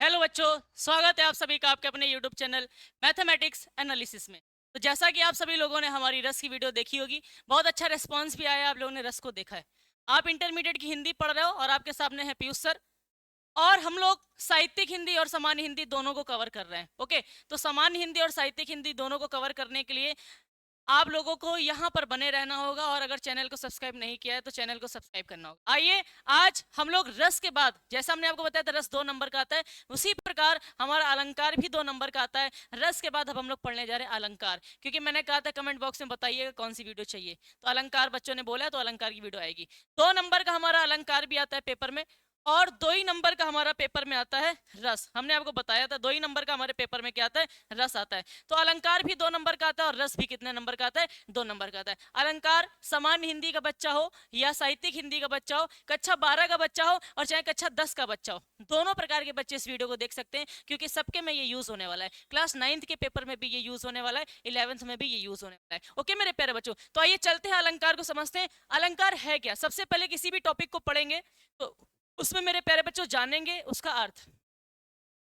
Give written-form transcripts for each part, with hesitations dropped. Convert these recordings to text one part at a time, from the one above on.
Hello बच्चों, स्वागत है आप सभी का आपके अपने यूट्यूब चैनल मैथमेटिक्स एनालिसिस में। तो जैसा कि आप सभी लोगों ने हमारी रस की वीडियो देखी होगी, बहुत अच्छा रिस्पांस भी आया, आप लोगों ने रस को देखा है। आप इंटरमीडिएट की हिंदी पढ़ रहे हो और आपके सामने है पीयूष सर। और हम लोग साहित्यिक हिंदी और सामान्य हिंदी दोनों को कवर कर रहे हैं। ओके, तो सामान्य हिंदी और साहित्यिक हिंदी दोनों को कवर करने के लिए आप लोगों को यहाँ पर बने रहना होगा, और अगर चैनल को सब्सक्राइब नहीं किया है तो चैनल को सब्सक्राइब करना होगा। आइए, आज हम लोग रस के बाद, जैसा हमने आपको बताया था रस 2 नंबर का आता है, उसी प्रकार हमारा अलंकार भी 2 नंबर का आता है। रस के बाद अब हम लोग पढ़ने जा रहे हैं अलंकार, क्योंकि मैंने कहा था कमेंट बॉक्स में बताइएगा कौन सी वीडियो चाहिए, तो अलंकार बच्चों ने बोला है, तो अलंकार की वीडियो आएगी। 2 नंबर का हमारा अलंकार भी आता है पेपर में, और 2 ही नंबर का हमारा पेपर में आता है रस। हमने आपको बताया था 2 ही नंबर का हमारे पेपर में क्या आता है, रस आता है। तो अलंकार भी 2 नंबर का आता है और रस भी कितने नंबर का आता है, 2 नंबर का आता है। अलंकार सामान्य हिंदी का बच्चा हो या साहित्यिक हिंदी का बच्चा हो, कक्षा 12 का बच्चा हो और चाहे कक्षा 10 का बच्चा हो, दोनों प्रकार के बच्चे इस वीडियो को देख सकते हैं, क्योंकि सबके में ये यूज होने वाला है। क्लास 9th के पेपर में भी ये यूज होने वाला है, 11th में भी ये यूज होने वाला है। ओके मेरे प्यारे बच्चों, तो आइए चलते हैं अलंकार को समझते हैं। अलंकार है क्या, सबसे पहले किसी भी टॉपिक को पढ़ेंगे तो उसमें मेरे प्यारे बच्चों जानेंगे उसका अर्थ।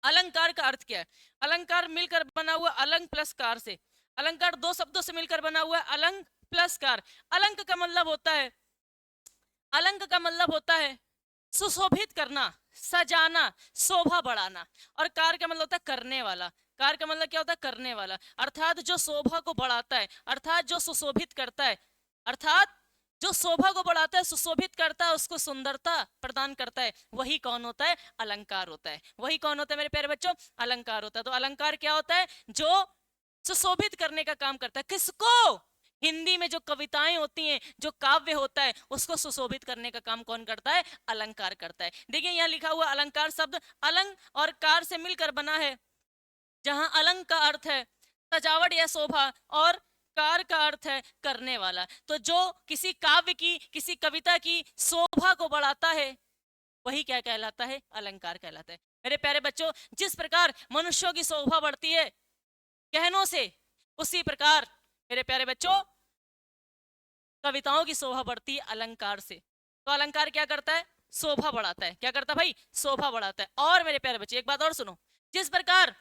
अलंकार का अर्थ क्या है? अलंकार मिलकर बना हुआ अलंग प्लस कार से। अलंकार 2 शब्दों से मिलकर बना हुआ है, अलंग प्लस कार। अलंक का मतलब होता है, अलंक का मतलब होता है सुशोभित करना, सजाना, शोभा बढ़ाना। और कार का मतलब होता है करने वाला। कार का मतलब क्या होता है, करने वाला, अर्थात जो शोभा को बढ़ाता है, अर्थात जो सुशोभित करता है, अर्थात जो शोभा को बढ़ाता है, सुशोभित करता है, उसको सुंदरता प्रदान करता है, वही कौन होता है, अलंकार होता है। वही कौन होता है मेरे प्यारे बच्चों, अलंकार होता है। तो अलंकार क्या होता है, जो सुशोभित करने का काम करता है। किसको? हिंदी में जो कविताएं होती हैं, जो काव्य होता है, उसको सुशोभित करने का काम कौन करता है, अलंकार करता है। देखिए यहाँ लिखा हुआ अलंकार शब्द अलंग और कार से मिलकर बना है, जहां अलंग का अर्थ है सजावट या शोभा और कार का अर्थ है करने वाला। तो जो किसी काव्य की, किसी कविता की शोभा को बढ़ाता है, वही क्या कहलाता है, अलंकार कहलाता है। मेरे प्यारे बच्चों, जिस प्रकार मनुष्यों की शोभा बढ़ती है गहनों से, उसी प्रकार मेरे प्यारे बच्चों कविताओं की शोभा बढ़ती है अलंकार से। तो अलंकार क्या करता है, शोभा बढ़ाता है। क्या करता है भाई, शोभा बढ़ाता है। और मेरे प्यारे बच्चे एक बात और सुनो, जिस प्रकार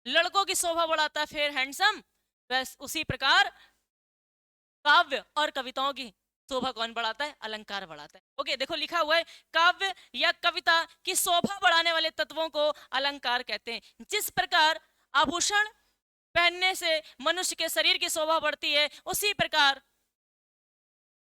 लड़कों की शोभा बढ़ाता है फेयर हैंडसम, बस उसी प्रकार काव्य और कविताओं की शोभा कौन बढ़ाता है, अलंकार बढ़ाता है। ओके, देखो लिखा हुआ है काव्य या कविता की शोभा बढ़ाने वाले तत्वों को अलंकार कहते हैं। जिस प्रकार आभूषण पहनने से मनुष्य के शरीर की शोभा बढ़ती है, उसी प्रकार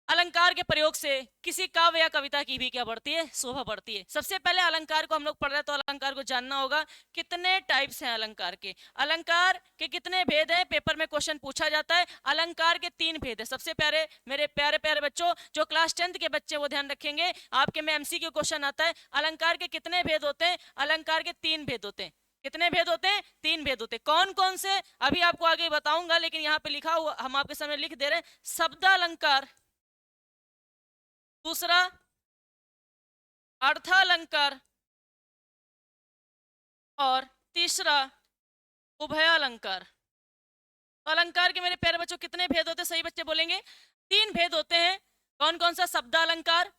अलंकार के प्रयोग से किसी काव्य या कविता की भी क्या बढ़ती है, शोभा बढ़ती है। सबसे पहले अलंकार को हम लोग पढ़ रहे हैं, तो अलंकार को जानना होगा कितने टाइप्स हैं अलंकार के। अलंकार के कितने भेद हैं, पेपर में क्वेश्चन पूछा जाता है। अलंकार के 3 भेद है। सबसे प्यारे मेरे प्यारे प्यारे बच्चों, जो क्लास 10th के बच्चे वो ध्यान रखेंगे, आपके में एमसीक्यू क्वेश्चन आता है। अलंकार के कितने भेद होते हैं, अलंकार के 3 भेद होते हैं। कितने भेद होते हैं, 3 भेद होते हैं। कौन कौन से अभी आपको आगे बताऊंगा, लेकिन यहाँ पे लिखा हुआ हम आपके सामने लिख दे रहे हैं। शब्द अलंकार, दूसरा अर्थालंकार, और तीसरा उभयालंकार। तो अलंकार के मेरे प्यारे बच्चों कितने भेद होते हैं, सही बच्चे बोलेंगे? 3 भेद होते हैं। कौन कौन सा, शब्दालंकार,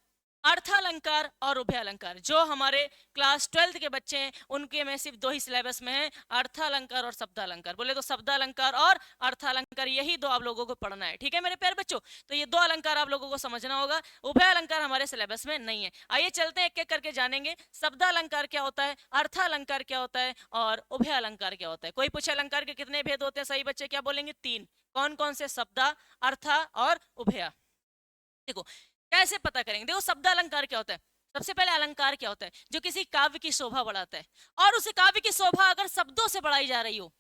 अर्थालंकार और उभयालंकार। जो हमारे क्लास 12th के बच्चे हैं उनके में सिर्फ 2 ही सिलेबस में है, अर्थालंकार और शब्दालंकार। बोले तो शब्दालंकार और अर्थालंकार, यही 2 आप लोगों को पढ़ना है। ठीक है मेरे प्यारे बच्चों, तो ये 2 अलंकार आप लोगों को समझना होगा। उभयालंकार हमारे सिलेबस में नहीं है। आइए चलते हैं, एक एक करके जानेंगे शब्दालंकार क्या होता है, अर्थालंकार क्या होता है और उभयालंकार क्या होता है। कोई पूछे अलंकार के कितने भेद होते हैं, सही बच्चे क्या बोलेंगे, 3। कौन कौन से, शब्दा, अर्था और उभया। देखो कैसे पता करेंगे, देखो शब्द अलंकार क्या होता है। सबसे पहले अलंकार क्या होता है, जो किसी काव्य की शोभा बढ़ाता है। और उस काव्य की शोभा अगर शब्दों से बढ़ाई जा रही हो,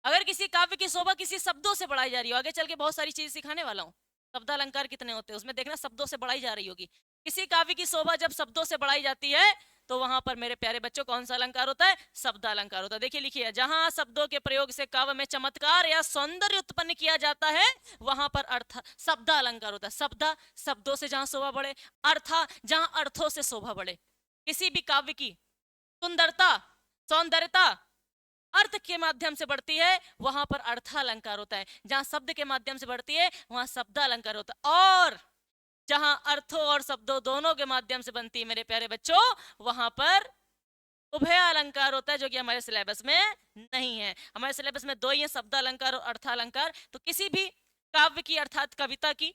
अगर किसी काव्य की शोभा किसी शब्दों से बढ़ाई जा रही हो, आगे चल के बहुत सारी चीज सिखाने वाला हूँ। शब्द अलंकार कितने होते हैं उसमें देखना, शब्दों से बढ़ाई जा रही होगी। किसी काव्य की शोभा जब शब्दों से बढ़ाई जाती है, तो वहां पर मेरे प्यारे बच्चों कौन सा अलंकार होता है, शब्द अलंकार होता है। देखिए लिखिए, जहां शब्दों के प्रयोग से काव्य में चमत्कार या सौंदर्य उत्पन्न किया जाता है, वहां पर अर्थ शब्द अलंकार होता है। शब्द, शब्दों से जहां शोभा बढ़े, अर्थ जहां अर्थों से शोभा बढ़े। किसी भी काव्य की सुंदरता, सौंदर्यता अर्थ के माध्यम से बढ़ती है, वहां पर अर्थालंकार होता है। जहां शब्द के माध्यम से बढ़ती है, वहां शब्दालंकार होता है। और जहां अर्थों और शब्दों दोनों के माध्यम से बनती है मेरे प्यारे बच्चों, वहां पर उभय अलंकार होता है, जो कि हमारे सिलेबस में नहीं है। हमारे सिलेबस में दो ही है, शब्द अलंकार और अर्थ अलंकार। तो किसी भी काव्य की अर्थात कविता की,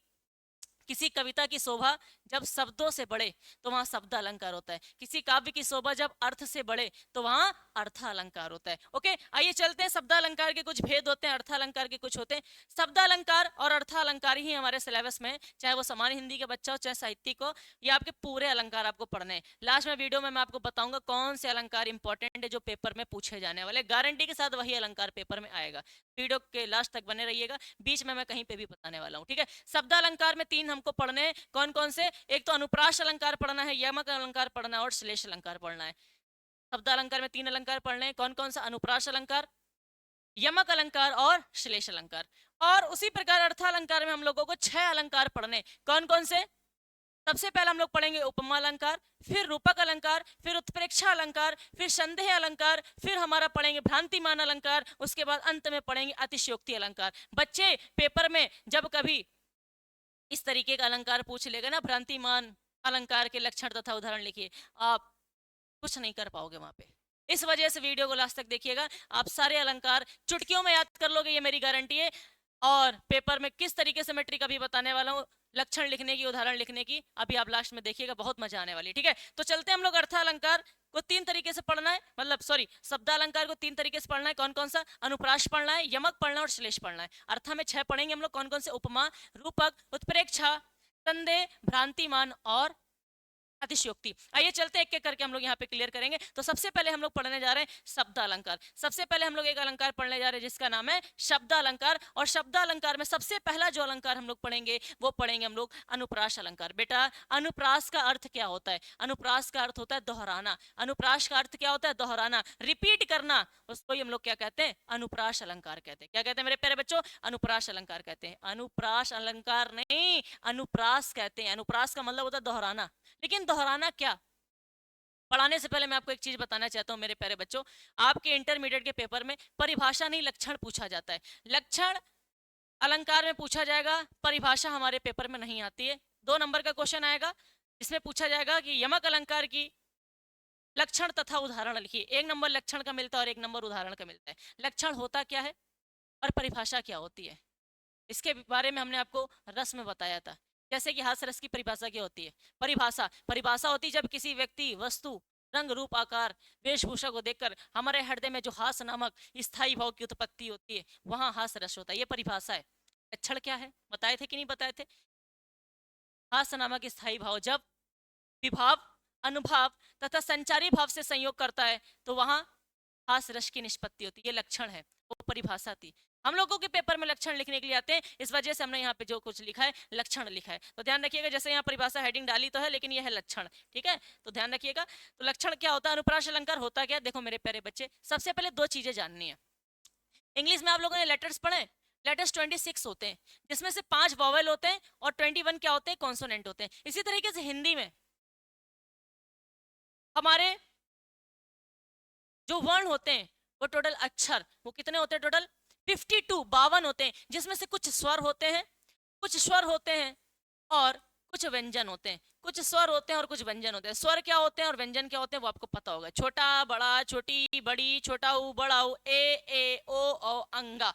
किसी कविता की शोभा जब शब्दों से बढ़े तो वहां शब्द अलंकार होता है, किसी काव्य की शोभा जब अर्थ से बढ़े तो वहां अर्थ अलंकार होता है। ओके, आइए चलते हैं। शब्द अलंकार के कुछ भेद होते हैं, अर्थ अलंकार के कुछ होते हैं। शब्द अलंकार और अर्थ अलंकार ही हमारे सिलेबस में, चाहे वो सामान्य हिंदी के बच्चा हो चाहे साहित्यिक हो, ये आपके पूरे अलंकार आपको पढ़ने हैं। लास्ट में वीडियो में मैं आपको बताऊंगा कौन से अलंकार इंपॉर्टेंट है जो पेपर में पूछे जाने वाले, गारंटी के साथ वही अलंकार पेपर में आएगा। वीडियो के लास्ट तक बने रहिएगा, बीच में मैं कहीं पे भी बताने वाला हूँ, ठीक है। शब्द अलंकार में तीन हमको पढ़ने हैं, कौन कौन से? एक तो अनुप्रास अलंकार पढ़ना है, यमक अलंकार पढ़ना है और श्लेष अलंकार पढ़ना है। शब्द अलंकार में तीन अलंकार पढ़ने हैं, कौन कौन सा? अनुप्रास अलंकार, यमक अलंकार और श्लेष अलंकार। और उसी प्रकार अर्थ अलंकार में हम लोगों को 6 अलंकार पढ़ने, कौन कौन से? सबसे पहले हम लोग पढ़ेंगे उपमा अलंकार, फिर रूपक अलंकार, फिर उत्प्रेक्षा अलंकार, फिर संदेह अलंकार, फिर हमारा पढ़ेंगे भ्रांतिमान अलंकार, उसके बाद अंत में पढ़ेंगे अतिशयोक्ति अलंकार। बच्चे पेपर में जब कभी इस तरीके का अलंकार पूछ लेगा ना, भ्रांतिमान अलंकार के लक्षण तथा उदाहरण लिखिए, आप कुछ नहीं कर पाओगे वहां पे। इस वजह से वीडियो को लास्ट तक देखिएगा, आप सारे अलंकार चुटकियों में याद कर लोगे, ये मेरी गारंटी है। और पेपर में किस तरीके से मैं ट्रिक अभी बताने वाला हूँ, लक्षण लिखने की, उदाहरण लिखने की, अभी आप लास्ट में देखिएगा, बहुत मजा आने वाली है, ठीक है। तो चलते हैं हम लोग। अर्थ अलंकार को तीन तरीके से पढ़ना है, मतलब सॉरी, शब्द अलंकार को तीन तरीके से पढ़ना है, कौन कौन सा? अनुप्रास पढ़ना है, यमक पढ़ना है और श्लेष पढ़ना है। अर्थ में 6 पढ़ेंगे हम लोग, कौन कौन से? उपमा, रूपक, उत्प्रेक्षा, संदेह, भ्रांतिमान और अतिशयोक्ति। आइए चलते एक एक करके हम लोग यहाँ पे क्लियर करेंगे। तो सबसे पहले हम लोग पढ़ने जा रहे हैं शब्द अलंकार। सबसे पहले हम लोग एक अलंकार पढ़ने जा रहे हैं जिसका नाम है शब्द अलंकार। और शब्द अलंकार में सबसे पहला जो अलंकार हम लोग पढ़ेंगे वो पढ़ेंगे हम लोग अनुप्रास अलंकार। बेटा, अनुप्रास का अर्थ क्या होता है? अनुप्रास का अर्थ होता है दोहराना। अनुप्रास का अर्थ क्या होता है? दोहराना, रिपीट करना। उसको ही हम लोग क्या कहते हैं? अनुप्रास अलंकार कहते हैं। क्या कहते हैं मेरे प्यारे बच्चों? अनुप्रास अलंकार कहते हैं। अनुप्रास अलंकार नहीं, अनुप्रास कहते हैं। अनुप्रास का मतलब होता है दोहराना। लेकिन दोहराना क्या? पढ़ाने से पहले मैं आपको एक चीज बताना चाहता हूं मेरे प्यारे बच्चों, आपके इंटरमीडिएट के पेपर में परिभाषा नहीं लक्षण पूछा जाता है। लक्षण अलंकार में पूछा जाएगा, परिभाषा हमारे पेपर में नहीं आती है। 2 नंबर का क्वेश्चन आएगा, इसमें पूछा जाएगा कि यमक अलंकार की लक्षण तथा उदाहरण लिखिए। 1 नंबर लक्षण का मिलता है और 1 नंबर उदाहरण का मिलता है। लक्षण होता क्या है और परिभाषा क्या होती है, इसके बारे में हमने आपको रस में बताया था। जैसे कि हास्य रस की परिभाषा क्या होती है? परिभाषा, परिभाषा होती है जब किसी व्यक्ति, वस्तु, रंग, रूप, आकार, वेशभूषा को देखकर हमारे हृदय में जो हास्य नामक स्थायी भाव की उत्पत्ति होती है, वहां हास्य रस होता है। ये परिभाषा है। लक्षण क्या है बताए थे कि नहीं बताए थे? हास्य नामक स्थायी भाव जब विभाव, अनुभाव तथा संचारी भाव से संयोग करता है तो वहां हास रस की निष्पत्ति होती है। ये लक्षण है, वो परिभाषा थी। हम लोगों के पेपर में लक्षण लिखने के लिए आते हैं, इस वजह से हमने यहाँ पे जो कुछ लिखा है लक्षण लिखा है। तो ध्यान रखिएगा, जैसे यहाँ परिभाषा हेडिंग डाली तो है लेकिन ये है लक्षण, ठीक है। तो ध्यान रखिएगा। तो लक्षण क्या होता है? अनुप्रास अलंकार होता क्या? देखो मेरे प्यारे बच्चे, सबसे पहले 2 चीजें जाननी है। इंग्लिश में आप लोगों ने लेटर्स पढ़े, लेटर्स 26 होते हैं, जिसमें से 5 वॉवेल होते हैं और 21 क्या होते हैं? कॉन्सोनेंट होते हैं। इसी तरीके से हिंदी में हमारे जो वर्ण होते हैं वो टोटल अक्षर, वो कितने होते हैं? टोटल 52, 52 होते हैं, जिसमें से कुछ स्वर होते हैं, कुछ स्वर होते हैं और कुछ व्यंजन होते हैं। कुछ स्वर होते हैं और कुछ व्यंजन होते हैं। स्वर क्या होते हैं और व्यंजन क्या होते हैं वो आपको पता होगा। छोटा, बड़ा, छोटी, बड़ी, छोटा ऊ, बड़ा ऊ, ए ओ अंगा,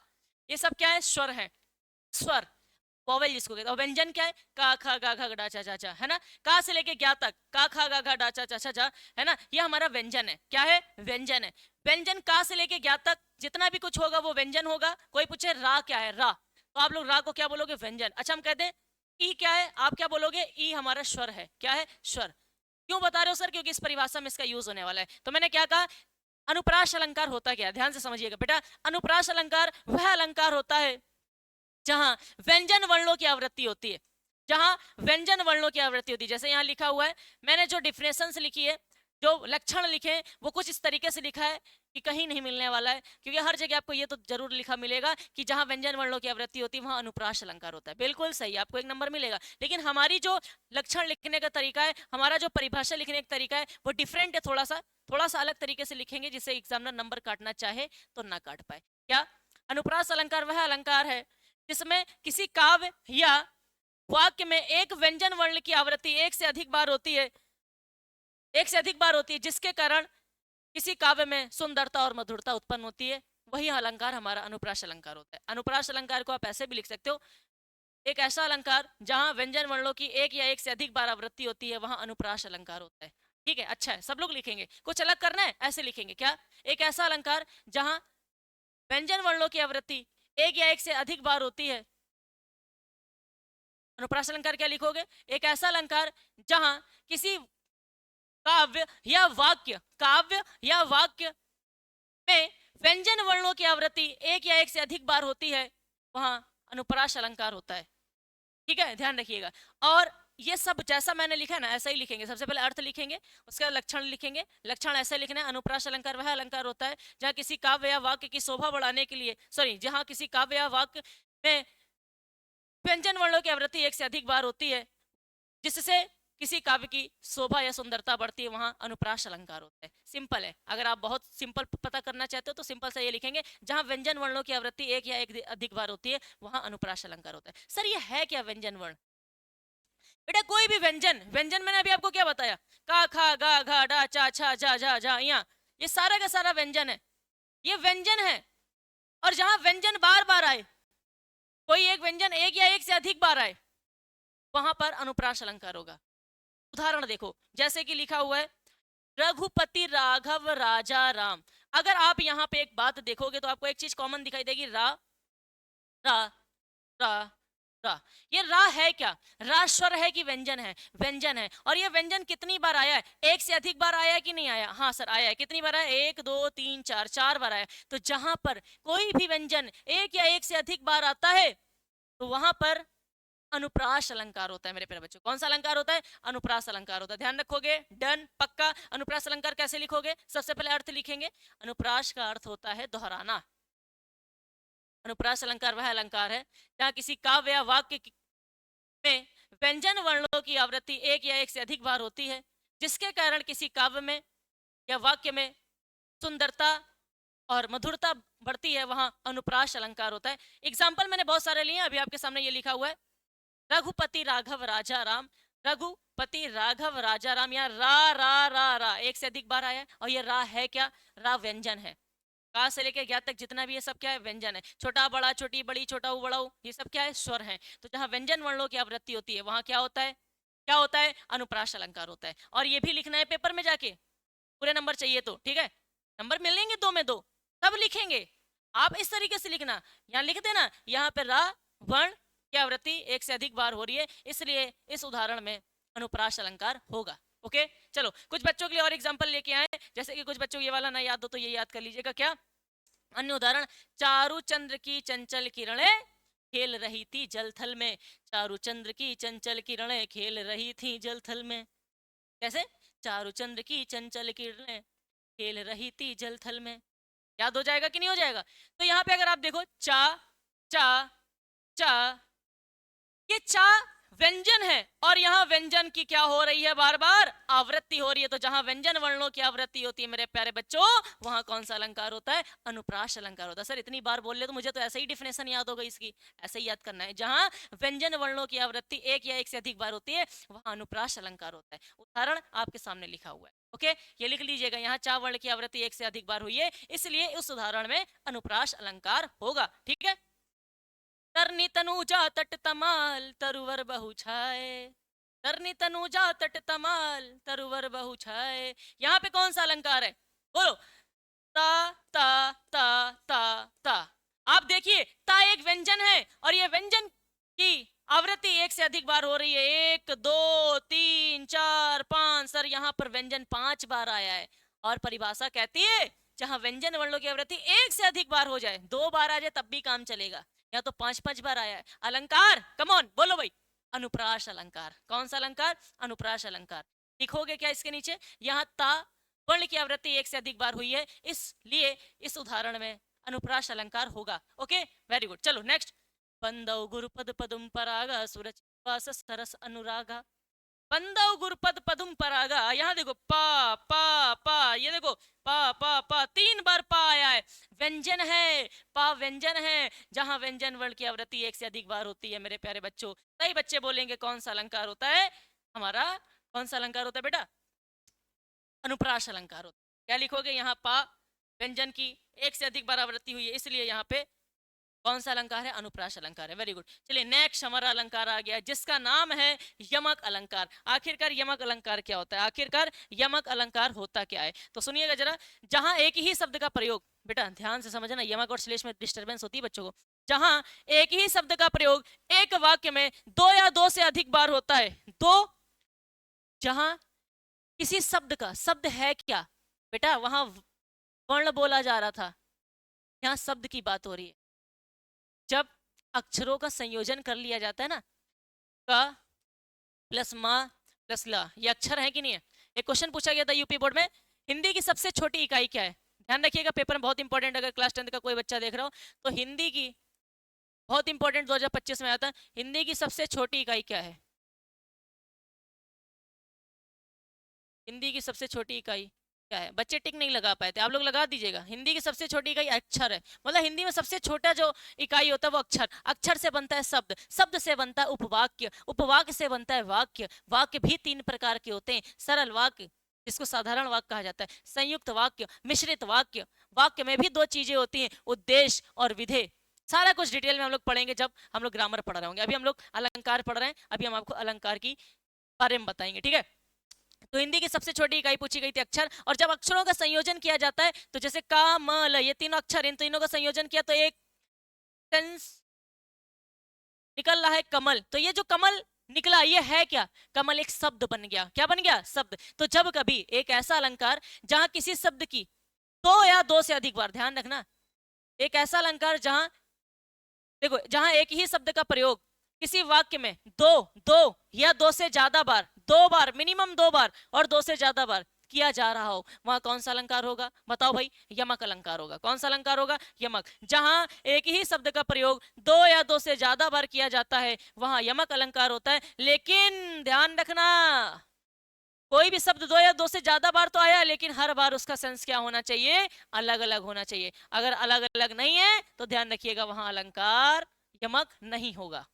ये सब क्या है? स्वर है। स्वर, वोवेल जिसको कहते हैं। और व्यंजन क्या है? का, खा, गा, घा, डा, चा, चा, चा, है ना। का से लेके ज्ञा तक, का, खा, गा, घा, डा, चा, चा, चा, चा, है ना। ये हमारा व्यंजन है। क्या है? व्यंजन है। व्यंजन का से लेके ज्ञा तक जितना भी कुछ होगा वो व्यंजन होगा। कोई पूछे रा क्या है? रा, तो आप लोग रा को क्या बोलोगे? व्यंजन। अच्छा, हम कहते हैं ई क्या है, आप क्या बोलोगे? ई हमारा स्वर है। क्या है? स्वर। क्यों बता रहे हो सर? क्योंकि इस परिभाषा में इसका यूज होने वाला है। तो मैंने क्या कहा? अनुप्रास अलंकार होता क्या? ध्यान से समझिएगा बेटा। अनुप्रास अलंकार वह अलंकार होता है जहां व्यंजन वर्णों की आवृत्ति होती है, जहां व्यंजन वर्णों की आवृत्ति होती है। जैसे यहाँ लिखा हुआ है, मैंने जो डिफिनेशंस लिखी है, जो लक्षण लिखे, वो कुछ इस तरीके से लिखा है कि कहीं नहीं मिलने वाला है, क्योंकि हर जगह आपको ये तो जरूर लिखा मिलेगा कि जहां व्यंजन वर्णों की आवृत्ति होती है वहां अनुप्रास अलंकार होता है। बिल्कुल सही, आपको 1 नंबर मिलेगा। लेकिन हमारी जो लक्षण लिखने का तरीका है, हमारा जो परिभाषा लिखने का तरीका है, वो डिफरेंट है। थोड़ा सा अलग तरीके से लिखेंगे जिससे एग्जामिनर नंबर काटना चाहे तो ना काट पाए। क्या? अनुप्रास अलंकार वह अलंकार है जिसमें किसी काव्य या वाक्य में एक व्यंजन वर्ण की आवृत्ति एक से अधिक बार होती है, एक से अधिक बार होती है, जिसके कारण किसी काव्य में सुंदरता और मधुरता उत्पन्न होती है, वही अलंकार हमारा अनुप्रास अलंकार होता है। अनुप्रास अलंकार को आप ऐसे भी लिख सकते हो, एक ऐसा अलंकार जहां व्यंजन वर्णों की एक या एक से अधिक बार आवृत्ति होती है, वहां अनुप्रास अलंकार होता है। ठीक है, अच्छा है, सब लोग लिखेंगे। कुछ अलग करना है, ऐसे लिखेंगे क्या, एक ऐसा अलंकार जहां व्यंजन वर्णों की आवृत्ति एक या एक से अधिक बार होती है, अनुप्रास अलंकार क्या लिखोगे, एक ऐसा अलंकार जहां किसी काव्य या वाक्य में व्यंजन वर्णों की आवृत्ति एक या एक से अधिक बार होती है, वहां अनुप्रास अलंकार होता है। ठीक है, ध्यान रखिएगा। और ये सब जैसा मैंने लिखा है ना, ऐसा ही लिखेंगे। सबसे पहले अर्थ लिखेंगे, उसके बाद लक्षण लिखेंगे। लक्षण ऐसे लिखना है, अनुप्रास अलंकार वह अलंकार होता है जहां किसी काव्य या वाक्य की शोभा बढ़ाने के लिए, जहां किसी काव्य या वाक्य में व्यंजन वर्णों की आवृत्ति एक से अधिक बार होती है, जिससे किसी काव्य की शोभा या सुंदरता बढ़ती है, वहां अनुप्रास अलंकार होता है। सिंपल है। अगर आप बहुत सिंपल पता करना चाहते हो तो सिंपल से ये लिखेंगे, जहां व्यंजन वर्णों की आवृत्ति एक या एक अधिक बार होती है, वहां अनुप्रास अलंकार होता है। सर ये है क्या व्यंजन वर्ण? बेटा कोई भी व्यंजन, व्यंजन मैंने अभी आपको क्या बताया, का खा गा घा डा चा छा झा झा झा या, ये सारा का सारा व्यंजन है, ये व्यंजन है। और जहां व्यंजन बार बार आए, कोई एक व्यंजन एक या एक से अधिक बार आए, वहां पर अनुप्रास अलंकार होगा। उदाहरण देखो, जैसे कि लिखा हुआ है रघुपति राघव राजा राम। अगर आप यहाँ पे एक बात देखोगे तो आपको एक चीज कॉमन दिखाई देगी, रा रा रा रा। ये रा है क्या, रा स्वर है कि व्यंजन है? व्यंजन है। और ये व्यंजन कितनी बार आया है? एक से अधिक बार आया है कि नहीं आया? हाँ सर आया है। कितनी बार आया? एक दो तीन चार, चार बार आया। तो जहां पर कोई भी व्यंजन एक या एक से अधिक बार आता है, तो वहां पर अनुप्रास अलंकार होता है मेरे प्यारे बच्चों। कौन सा अलंकार होता है? अनुप्रास अलंकार होता है। ध्यान रखोगे, डन, पक्का। अनुप्रास अलंकार कैसे लिखोगे? सबसे पहले अर्थ लिखेंगे। अनुप्रास का अर्थ होता है दोहराना। अनुप्रास अलंकार वह अलंकार है जहां किसी काव्य या वाक्य में व्यंजन वर्णों की आवृत्ति एक या एक से अधिक बार होती है, जिसके कारण किसी काव्य में या वाक्य में सुंदरता और मधुरता बढ़ती है, वहां अनुप्रास अलंकार होता है। एग्जाम्पल मैंने बहुत सारे लिए, अभी आपके सामने ये लिखा हुआ है, रघुपति राघव राजा राम। रघुपति राघव राजा राम, यहाँ रा रा रा रा एक से अधिक बार आया है। और ये रा है क्या? रा व्यंजन है। का से लेकर ज्ञात तक जितना भी ये सब क्या है? व्यंजन है। छोटा बड़ा, छोटी बड़ी, छोटा ऊ बड़ा ऊ, ये सब क्या है? स्वर है। तो जहां व्यंजन वर्णों की आवृत्ति होती है, वहां क्या होता है? क्या होता है? अनुप्रास अलंकार होता है। और ये भी लिखना है पेपर में जाके, पूरे नंबर चाहिए तो, ठीक है? नंबर मिलेंगे दो में दो, तब लिखेंगे। आप इस तरीके से लिखना, यहाँ लिख देना, यहाँ पे रा वर्ण की आवृत्ति एक से अधिक बार हो रही है, इसलिए इस उदाहरण में अनुप्रास अलंकार होगा। ओके, चलो कुछ बच्चों के लिए और एग्जांपल लेके आए। जैसे कि कुछ बच्चों को ये वाला ना याद हो तो ये याद कर लीजिएगा। क्या अन्य उदाहरण? चारु चंद्र की चंचल किरणें खेल रही थी जल थल में। चारु चंद्र की चंचल किरणें खेल रही थी जल थल में। कैसे? चारु चंद्र की चंचल किरणें खेल रही थी जल थल में। याद हो जाएगा कि नहीं हो जाएगा? तो यहाँ पे अगर आप देखो, चा चा चा, ये चा व्यंजन है, और यहाँ व्यंजन की क्या हो रही है? बार बार आवृत्ति हो रही है। तो जहां व्यंजन वर्णों की आवृत्ति होती है मेरे प्यारे बच्चों, वहां कौन सा अलंकार होता है? अनुप्रास अलंकार होता है। सर इतनी बार बोल ले तो मुझे तो ऐसे ही डिफिनेशन याद होगा इसकी, ऐसे ही याद करना है। जहां व्यंजन वर्णों की आवृत्ति एक या एक से अधिक बार होती है, वहां अनुप्रास अलंकार होता है। उदाहरण आपके सामने लिखा हुआ है। ओके, ये लिख लीजिएगा, यहाँ चा वर्ण की आवृत्ति एक से अधिक बार हुई है, इसलिए उस उदाहरण में अनुप्रास अलंकार होगा। ठीक है? तरनी तनुजा तट तमाल तरुवर बहु छाए। तरनी तनुजा तट तमाल तरुवर बहु छाए। यहाँ पे कौन सा अलंकार है? बोलो। ता ता ता ता ता। आप देखिए, ता एक व्यंजन है, और ये व्यंजन की आवृत्ति एक से अधिक बार हो रही है। एक दो तीन चार पांच। सर यहाँ पर व्यंजन पांच बार आया है, और परिभाषा कहती है जहां व्यंजन वर्णों की आवृत्ति एक से अधिक बार हो जाए, दो बार आ जाए तब भी काम चलेगा, या तो पांच पांच बार आया है। अलंकार कमॉन बोलो भाई, अनुप्रास अलंकार। कौन सा अलंकार? अनुप्रास अलंकार। लिखोगे क्या इसके नीचे? यहाँ ता वर्ण की आवृत्ति एक से अधिक बार हुई है, इसलिए इस उदाहरण में अनुप्रास अलंकार होगा। Okay, very good. चलो नेक्स्ट। बंदौ गुरुपद पदुम परागा सुरचिवास सरस अनुरागा। बंदौ गुरुपद पदुम परागा, यहाँ देखो पा पा पा, ये देखो पा तीन बार पा आया है। व्यंजन है, पा व्यंजन है, जहां व्यंजन वर्ण की आवृत्ति एक से अधिक बार होती है मेरे प्यारे बच्चों। कई बच्चे बोलेंगे कौन सा अलंकार होता है हमारा? कौन सा अलंकार होता है बेटा? अनुप्रास अलंकार होता है। क्या लिखोगे यहाँ पा व्यंजन की एक से अधिक बार आवृत्ति हुई है, इसलिए यहाँ पे कौन सा अलंकार है? अनुप्रास अलंकार है। Very good. चलिए नेक्स्ट हमारा अलंकार आ गया जिसका नाम है यमक अलंकार। आखिरकार यमक अलंकार क्या होता है? आखिरकार यमक अलंकार होता क्या है? तो सुनिएगा जरा, जहां एक ही शब्द का प्रयोग, बेटा ध्यान से समझना, यमक और श्लेष में डिस्टर्बेंस होती है बच्चों को। जहां एक ही शब्द का प्रयोग एक वाक्य में दो या दो से अधिक बार होता है, दो, जहां किसी शब्द का, शब्द है क्या बेटा, वहां वर्ण बोला जा रहा था, यहाँ शब्द की बात हो रही है। जब अक्षरों का संयोजन कर लिया जाता है ना, का प्लस मा प्लस ला, ये अक्षर है कि नहीं है? एक क्वेश्चन पूछा गया था यूपी बोर्ड में, हिंदी की सबसे छोटी इकाई क्या है? ध्यान रखिएगा, पेपर में बहुत इंपॉर्टेंट, अगर क्लास 10th का कोई बच्चा देख रहा हो तो हिंदी की बहुत इंपॉर्टेंट 2025 में आता है, हिंदी की सबसे छोटी इकाई क्या है? हिंदी की सबसे छोटी इकाई क्या है? बच्चे टिक नहीं लगा पाए थे, आप लोग लगा दीजिएगा। हिंदी की सबसे छोटी इकाई अक्षर है, मतलब हिंदी में सबसे छोटा जो इकाई होता है वो अक्षर। अक्षर से बनता है शब्द, शब्द से बनता है उपवाक्य, उपवाक्य से बनता है वाक्य। वाक्य भी तीन प्रकार के होते हैं, सरल वाक्य जिसको साधारण वाक्य कहा जाता है, संयुक्त वाक्य, मिश्रित वाक्य। वाक्य में भी दो चीजें होती हैं, उद्देश्य और विधेय। सारा कुछ डिटेल में हम लोग पढ़ेंगे जब हम लोग ग्रामर पढ़ रहे होंगे। अभी हम लोग अलंकार पढ़ रहे हैं, अभी हम आपको अलंकार की बारे में बताएंगे, ठीक है? तो हिंदी की सबसे छोटी इकाई पूछी गई थी अक्षर, और जब अक्षरों का संयोजन किया जाता है तो जैसे का म ल, ये तीनों अक्षर, इन तीनों का संयोजन किया तो एक सेंस निकल रहा है कमल। तो ये जो कमल निकला ये है क्या? कमल एक शब्द बन गया। क्या बन गया? शब्द। तो जब कभी एक ऐसा अलंकार जहां किसी शब्द की दो या दो से अधिक बार, ध्यान रखना, एक ऐसा अलंकार जहां, देखो, जहां एक ही शब्द का प्रयोग किसी वाक्य में दो दो या दो से ज्यादा बार, दो बार, मिनिमम दो बार और दो से ज्यादा बार किया जा रहा हो, वहां कौन सा अलंकार होगा? बताओ भाई। यमक अलंकार होगा। कौन सा अलंकार होगा? यमक। जहां एक ही शब्द का प्रयोग दो या दो से ज्यादा बार किया जाता है वहां यमक अलंकार होता है। लेकिन ध्यान रखना, कोई भी शब्द दो या दो से ज्यादा बार तो आया, लेकिन हर बार उसका सेंस क्या होना चाहिए? अलग अलग होना चाहिए। अगर अलग अलग नहीं है तो ध्यान रखिएगा वहां अलंकार यमक नहीं होगा।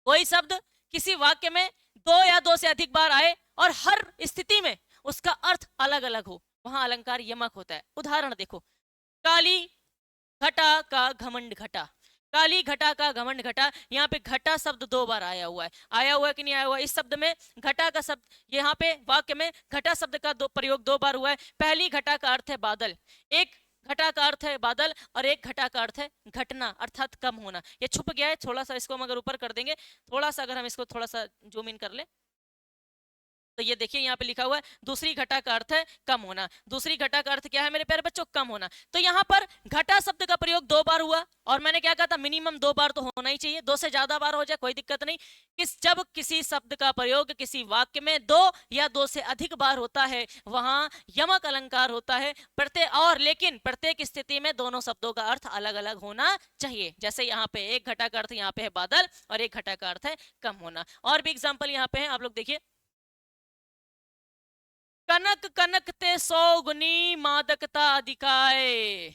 कोई शब्द किसी वाक्य में दो या दो से अधिक बार आए और हर स्थिति में उसका अर्थ अलग अलग हो, वहां अलंकार यमक होता है। उदाहरण देखो, काली घटा का घमंड घटा। काली घटा का घमंड घटा, यहाँ पे घटा शब्द दो बार आया हुआ है। आया हुआ है कि नहीं आया हुआ है? इस शब्द में घटा का शब्द, यहाँ पे वाक्य में घटा शब्द का प्रयोग दो बार हुआ है। पहली घटा का अर्थ है बादल, एक घटा का अर्थ है बादल और एक घटा का अर्थ है घटना, अर्थात कम होना। ये छुप गया है थोड़ा सा, इसको हम अगर ऊपर कर देंगे थोड़ा सा, अगर हम इसको थोड़ा सा जूम इन कर ले तो ये देखिए यहाँ पे लिखा हुआ है दूसरी घटा का अर्थ है कम होना। दूसरी घटा का अर्थ क्या है मेरे प्यारे बच्चों? कम होना। तो यहाँ पर घटा शब्द का प्रयोग दो बार हुआ, और मैंने क्या कहा था? मिनिमम दो बार तो होना ही चाहिए, दो से ज्यादा बार हो जाए कोई दिक्कत नहीं। जब किसी शब्द का प्रयोग किसी वाक्य में दो या दो से अधिक बार होता है वहां यमक अलंकार होता है। प्रत्येक, और लेकिन प्रत्येक स्थिति में दोनों शब्दों का अर्थ अलग अलग होना चाहिए। जैसे यहाँ पे एक घटा का अर्थ यहाँ पे है बादल और एक घटा का अर्थ है कम होना। और भी एग्जाम्पल यहाँ पे है, आप लोग देखिए, कनक कनकते सौ गुनी मादकता अधिकाए,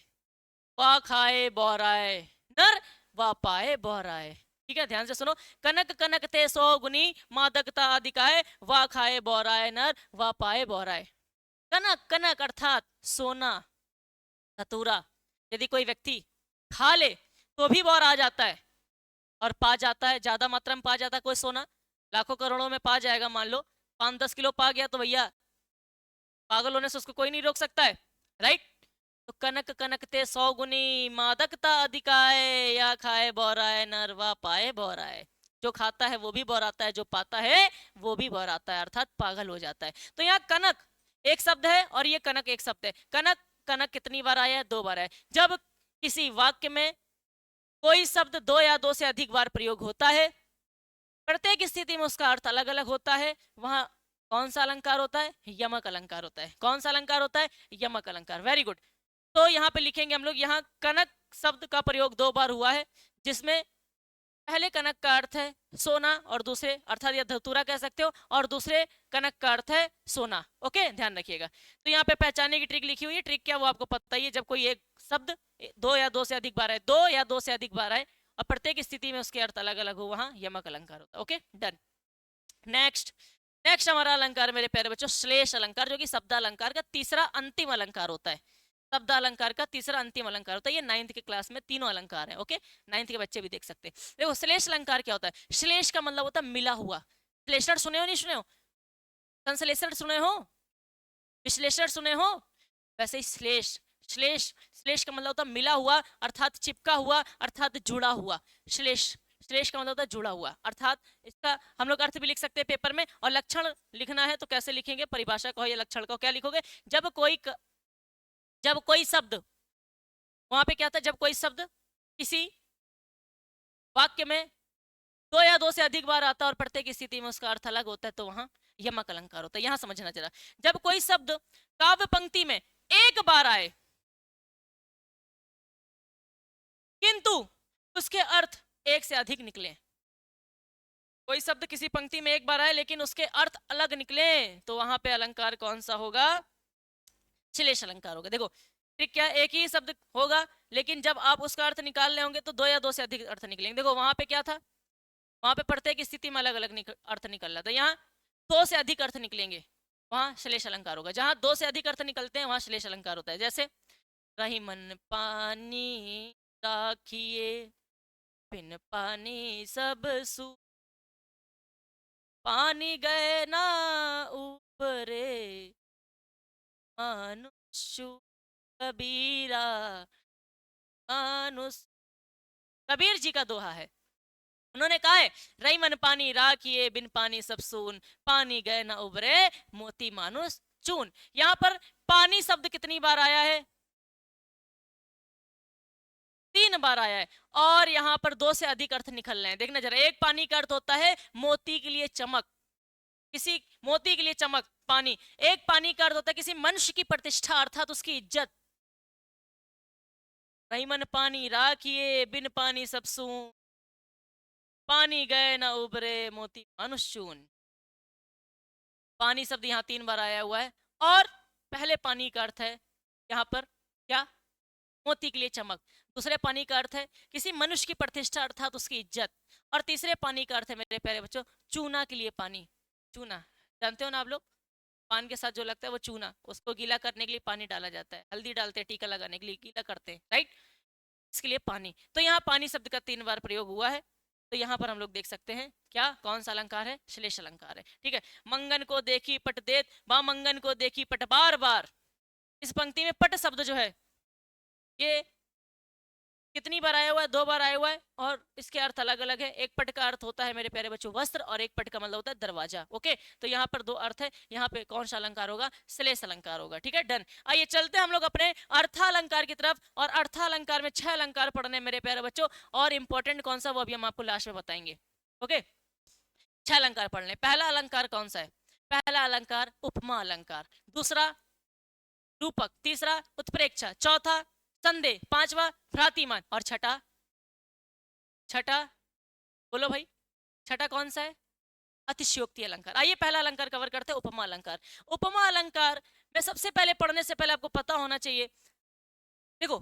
वा खाए बौराए नर, वा पाए बौराए। ठीक है, ध्यान से सुनो। कनक कनकते सौ गुनी मादकता अधिकाए, वा खाए बौराए नर, वा पाए बौराए। कनक, कनक अर्थात सोना, धतूरा। यदि कोई व्यक्ति खा ले तो भी बौर आ जाता है, और पा जाता है, ज्यादा मात्रा में पा जाता है कोई सोना, लाखों करोड़ों में पा जाएगा, मान लो 5-10 किलो पा गया तो भैया पागल होने से उसको कोई नहीं रोक सकता है, राइट? तो कनक कनकते सौ गुनी मादकता अधिकाए, या खाए बौराए नरवा पाए बौराए। जो खाता है वो भी बौराता है, जो पाता है वो भी बौराता है, अर्थात पागल हो जाता है। तो यहाँ कनक एक शब्द है और ये कनक एक शब्द है। कनक, कनक कितनी बार आया है? दो बार है। जब किसी वाक्य में कोई शब्द दो या दो से अधिक बार प्रयोग होता है, प्रत्येक स्थिति में उसका अर्थ अलग अलग होता है, वहां कौन सा अलंकार होता है? यमक अलंकार होता है। कौन सा अलंकार होता है? यमक अलंकार। Very good. तो यहाँ पे लिखेंगे हम लोग, यहाँ कनक शब्द का प्रयोग दो बार हुआ है, जिसमें पहले कनक का अर्थ है सोना और दूसरे, अर्थात या धतूरा कह सकते हो, और दूसरे कनक का अर्थ है सोना। ओके, ध्यान रखिएगा। तो यहाँ पे पहचानने की ट्रिक लिखी हुई है। ट्रिक क्या वो आपको पता ही है। जब कोई एक शब्द दो या दो से अधिक बार आए, दो या दो से अधिक बार आए और प्रत्येक स्थिति में उसके अर्थ अलग अलग हो, वहां यमक अलंकार होता है। Okay, done. नेक्स्ट, नेक्स्ट हमारा अलंकार मेरे प्यारे बच्चों श्लेष अलंकार, जो कि शब्द अलंकार का तीसरा अंतिम अलंकार होता है। शब्द अलंकार का तीसरा अंतिम अलंकार होता है। ये 9th के क्लास में तीनों अलंकार है। ओके, 9th के बच्चे भी देख सकते हैं। देखो श्लेष अलंकार क्या होता है। श्लेष का मतलब होता है मिला हुआ। श्लेषण सुने हो नहीं सुने हो? संश्लेषण सुने हो? विश्लेषण सुने हो? वैसे ही श्लेष, श्लेष श्लेष का मतलब होता है मिला हुआ, अर्थात चिपका हुआ, अर्थात जुड़ा हुआ। श्लेष, श्लेष का मतलब होता है जुड़ा हुआ, अर्थात इसका हम लोग अर्थ भी लिख सकते हैं पेपर में। और लक्षण लिखना है तो कैसे लिखेंगे, परिभाषा कहो या लक्षण कहो, क्या लिखोगे? जब कोई शब्द, वहां पे क्या था, जब कोई शब्द किसी वाक्य में दो या दो से अधिक बार आता है और प्रत्येक स्थिति में उसका अर्थ अलग होता है, तो वहां यमक अलंकार होता है। यहां समझना जरा, जब कोई शब्द काव्य पंक्ति में एक बार आए किंतु उसके अर्थ एक से अधिक निकले, कोई शब्द किसी पंक्ति में एक बार आए लेकिन उसके अर्थ अलग निकले, तो वहां पे अलंकार कौन सा होगा? श्लेष अलंकार होगा। देखो ट्रिक क्या, एक ही शब्द होगा लेकिन जब आप उसका अर्थ निकाल रहे होंगे तो दो या दो से अधिक अर्थ निकलेंगे। देखो वहां पे क्या था, वहां पे प्रत्येक स्थिति में अलग अलग अर्थ निकल रहा था। यहाँ दो से अधिक अर्थ निकलेंगे, वहां श्लेष अलंकार होगा। जहां दो से अधिक अर्थ निकलते हैं वहां श्लेष अलंकार होता है। जैसे रही मन पानी राखिए, बिन पानी सब सू, पानी गए ना ऊपरे, मनुष्य कबीरा, मानुष। कबीर जी का दोहा है। उन्होंने कहा है रही मन पानी राखिए, बिन पानी सब सून, पानी गए ना उबरे, मोती मानुष चून। यहाँ पर पानी शब्द कितनी बार आया है? 3 बार आया है। और यहाँ पर दो से अधिक अर्थ निकल रहे हैं। देखना जरा, एक पानी का अर्थ होता है मोती के लिए चमक, किसी मोती के लिए चमक पानी। एक पानी का अर्थ होता है किसी मनुष्य की प्रतिष्ठा, अर्थात उसकी इज्जत। रही मन पानी राखिए, बिन पानी सब सून, पानी गए ना उबरे, मोती मानुष चून। पानी शब्द यहाँ 3 बार आया हुआ है। और पहले पानी का अर्थ है यहाँ पर क्या? मोती के लिए चमक। दूसरे पानी का अर्थ है किसी मनुष्य की प्रतिष्ठा, अर्थात उसकी इज्जत। और तीसरे पानी का अर्थ है मेरे प्यारे बच्चों चूना के लिए पानी। चूना जानते हो ना आप लोग, पान के साथ जो लगता है वो चूना, उसको गीला करने के लिए पानी डाला जाता है, हल्दी डालते हैं टीका लगाने के लिए, गीला करते हैं, राइट, इसके लिए पानी। तो यहाँ पानी शब्द का 3 बार प्रयोग हुआ है। तो यहाँ पर हम लोग देख सकते हैं क्या, कौन सा अलंकार है? श्लेष अलंकार है। ठीक है, मंगन को देखी पट देत, बा मंगन को देखी पट बार बार। इस पंक्ति में पट शब्द जो है ये कितनी बार आया हुआ है? 2 बार आया हुआ है। और इसके अर्थ अलग अलग है। एक पट का अर्थ होता है मेरे प्यारे बच्चों वस्त्र, और एक पट का मतलब होता है दरवाजा। ओके, तो यहाँ पर 2 अर्थ है। यहाँ पे कौन सा अलंकार होगा? श्लेष अलंकार होगा। ठीक है, डन। आइए चलते हैं हम लोग अपने अर्थालंकार की तरफ। और अर्थालंकार में 6 अलंकार पढ़ने मेरे प्यारे बच्चों, और इंपॉर्टेंट कौन सा वो अभी हम आपको लास्ट में बताएंगे। ओके, 6 अलंकार पढ़ लें। पहला अलंकार कौन सा है? पहला अलंकार उपमा अलंकार, दूसरा रूपक, तीसरा उत्प्रेक्षा, चौथा संदेह, पांचवा भ्रातिमान, और छठा, छठा बोलो भाई, छठा कौन सा है? अतिशयोक्ति अलंकार। आइए पहला अलंकार कवर करते हैं, उपमा अलंकार। उपमा अलंकार में सबसे पहले पढ़ने से पहले आपको पता होना चाहिए, देखो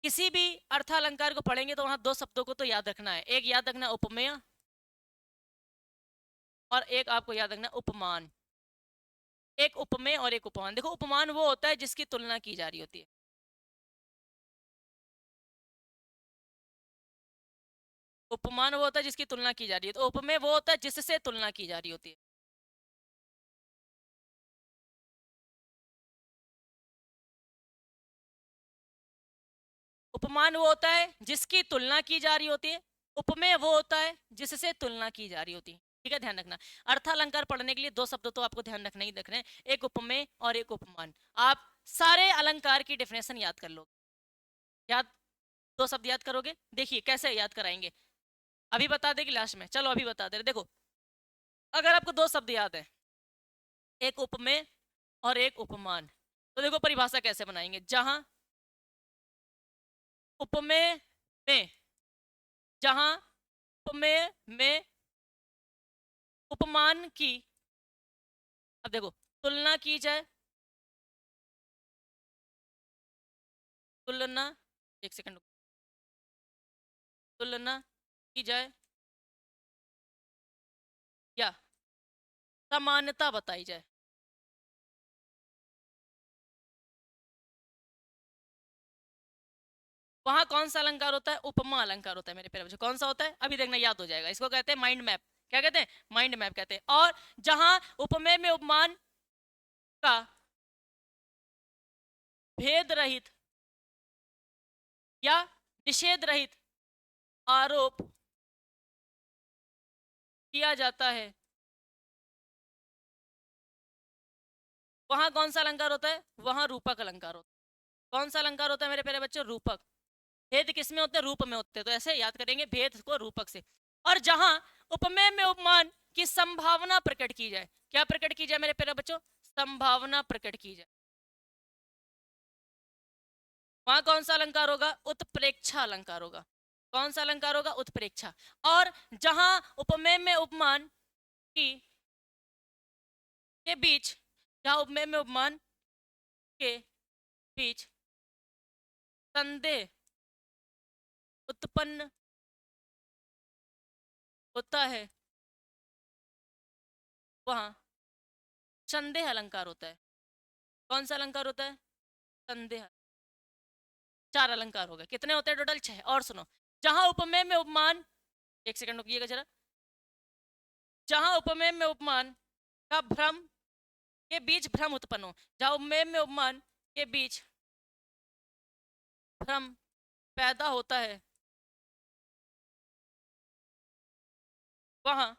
किसी भी अर्थालंकार को पढ़ेंगे तो वहां 2 शब्दों को तो याद रखना है। एक याद रखना उपमेय, और एक आपको याद रखना उपमान। एक उपमेय और एक उपमान। देखो उपमान वो होता है जिसकी तुलना की जा रही होती है। उपमान वो होता है जिसकी तुलना की जा रही है, तो उपमेय वो होता है जिससे तुलना की जा रही होती है। उपमान वो होता है जिसकी तुलना की जा रही होती है। उपमेय वो होता है जिससे तुलना की जा रही होती है। ठीक है, ध्यान रखना। अर्थालंकार पढ़ने के लिए 2 शब्द तो आपको ध्यान रखना ही रखना है, एक उपमेय और एक उपमान। आप सारे अलंकार की डेफिनेशन याद कर लो। याद, 2 शब्द याद करोगे। देखिए कैसे याद कराएंगे, अभी बता देगी लास्ट में। चलो अभी बता दे। देखो अगर आपको 2 शब्द याद है, एक उपमेय और एक उपमान, तो देखो परिभाषा कैसे बनाएंगे। जहां उपमेय में, जहां उपमेय में उपमान की, अब देखो तुलना की जाए, तुलना, एक सेकंड, तुलना की जाए या समानता बताई जाए। वहां कौन सा अलंकार होता है? उपमा अलंकार होता है मेरे प्यारे बच्चों। कौन सा होता है? अभी देखना याद हो जाएगा। इसको कहते हैं माइंड मैप। क्या कहते हैं? माइंड मैप कहते हैं। और जहां उपमेय में उपमान का भेद रहित या निषेध रहित आरोप किया जाता है, वहां कौन सा अलंकार होता है? वहां रूपक अलंकार होता है। कौन सा अलंकार होता है मेरे प्यारे बच्चों? रूपक। भेद किस में होते हैं? रूप में होते हैं। तो ऐसे याद करेंगे भेद को रूपक से। और जहां उपमेय में उपमान की संभावना प्रकट की जाए, क्या प्रकट की जाए मेरे प्यारे बच्चों? संभावना प्रकट की जाए, वहां कौन सा अलंकार होगा? उत्प्रेक्षा अलंकार होगा। कौन सा अलंकार होगा? उत्प्रेक्षा। और जहां उपमेय में उपमान की के बीच, जहां उपमेय में उपमान के बीच संदेह उत्पन्न होता है, वहां संदेह अलंकार होता है। कौन सा अलंकार होता है? संदेह। चार अलंकार हो गए। कितने होते हैं टोटल? 6। और सुनो, जहां उपमेय में उपमान, एक सेकंड रुकिएगा जरा, जहां उपमेय में उपमान का भ्रम के बीच भ्रम उत्पन्न हो, जहां उपमेय में उपमान के बीच भ्रम पैदा होता है, वहां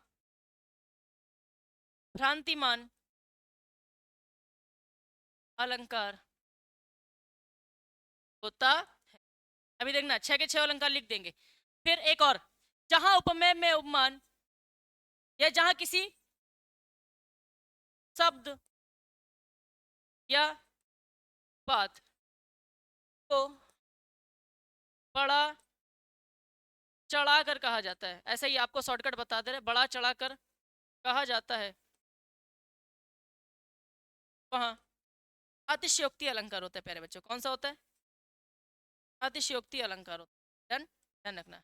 भ्रांतिमान अलंकार होता है। अभी देखना, 6 के 6 अलंकार लिख देंगे। फिर एक और, जहां उपमेय में उपमान या जहां किसी शब्द या बात को बड़ा चढ़ाकर कहा जाता है, ऐसे ही आपको शॉर्टकट बता दे रहे, बड़ा चढ़ाकर कहा जाता है, वहां अतिशयोक्ति अलंकार होता है प्यारे बच्चों। कौन सा होता है? अतिशयोक्ति अलंकार होता है। डन, ध्यान रखना।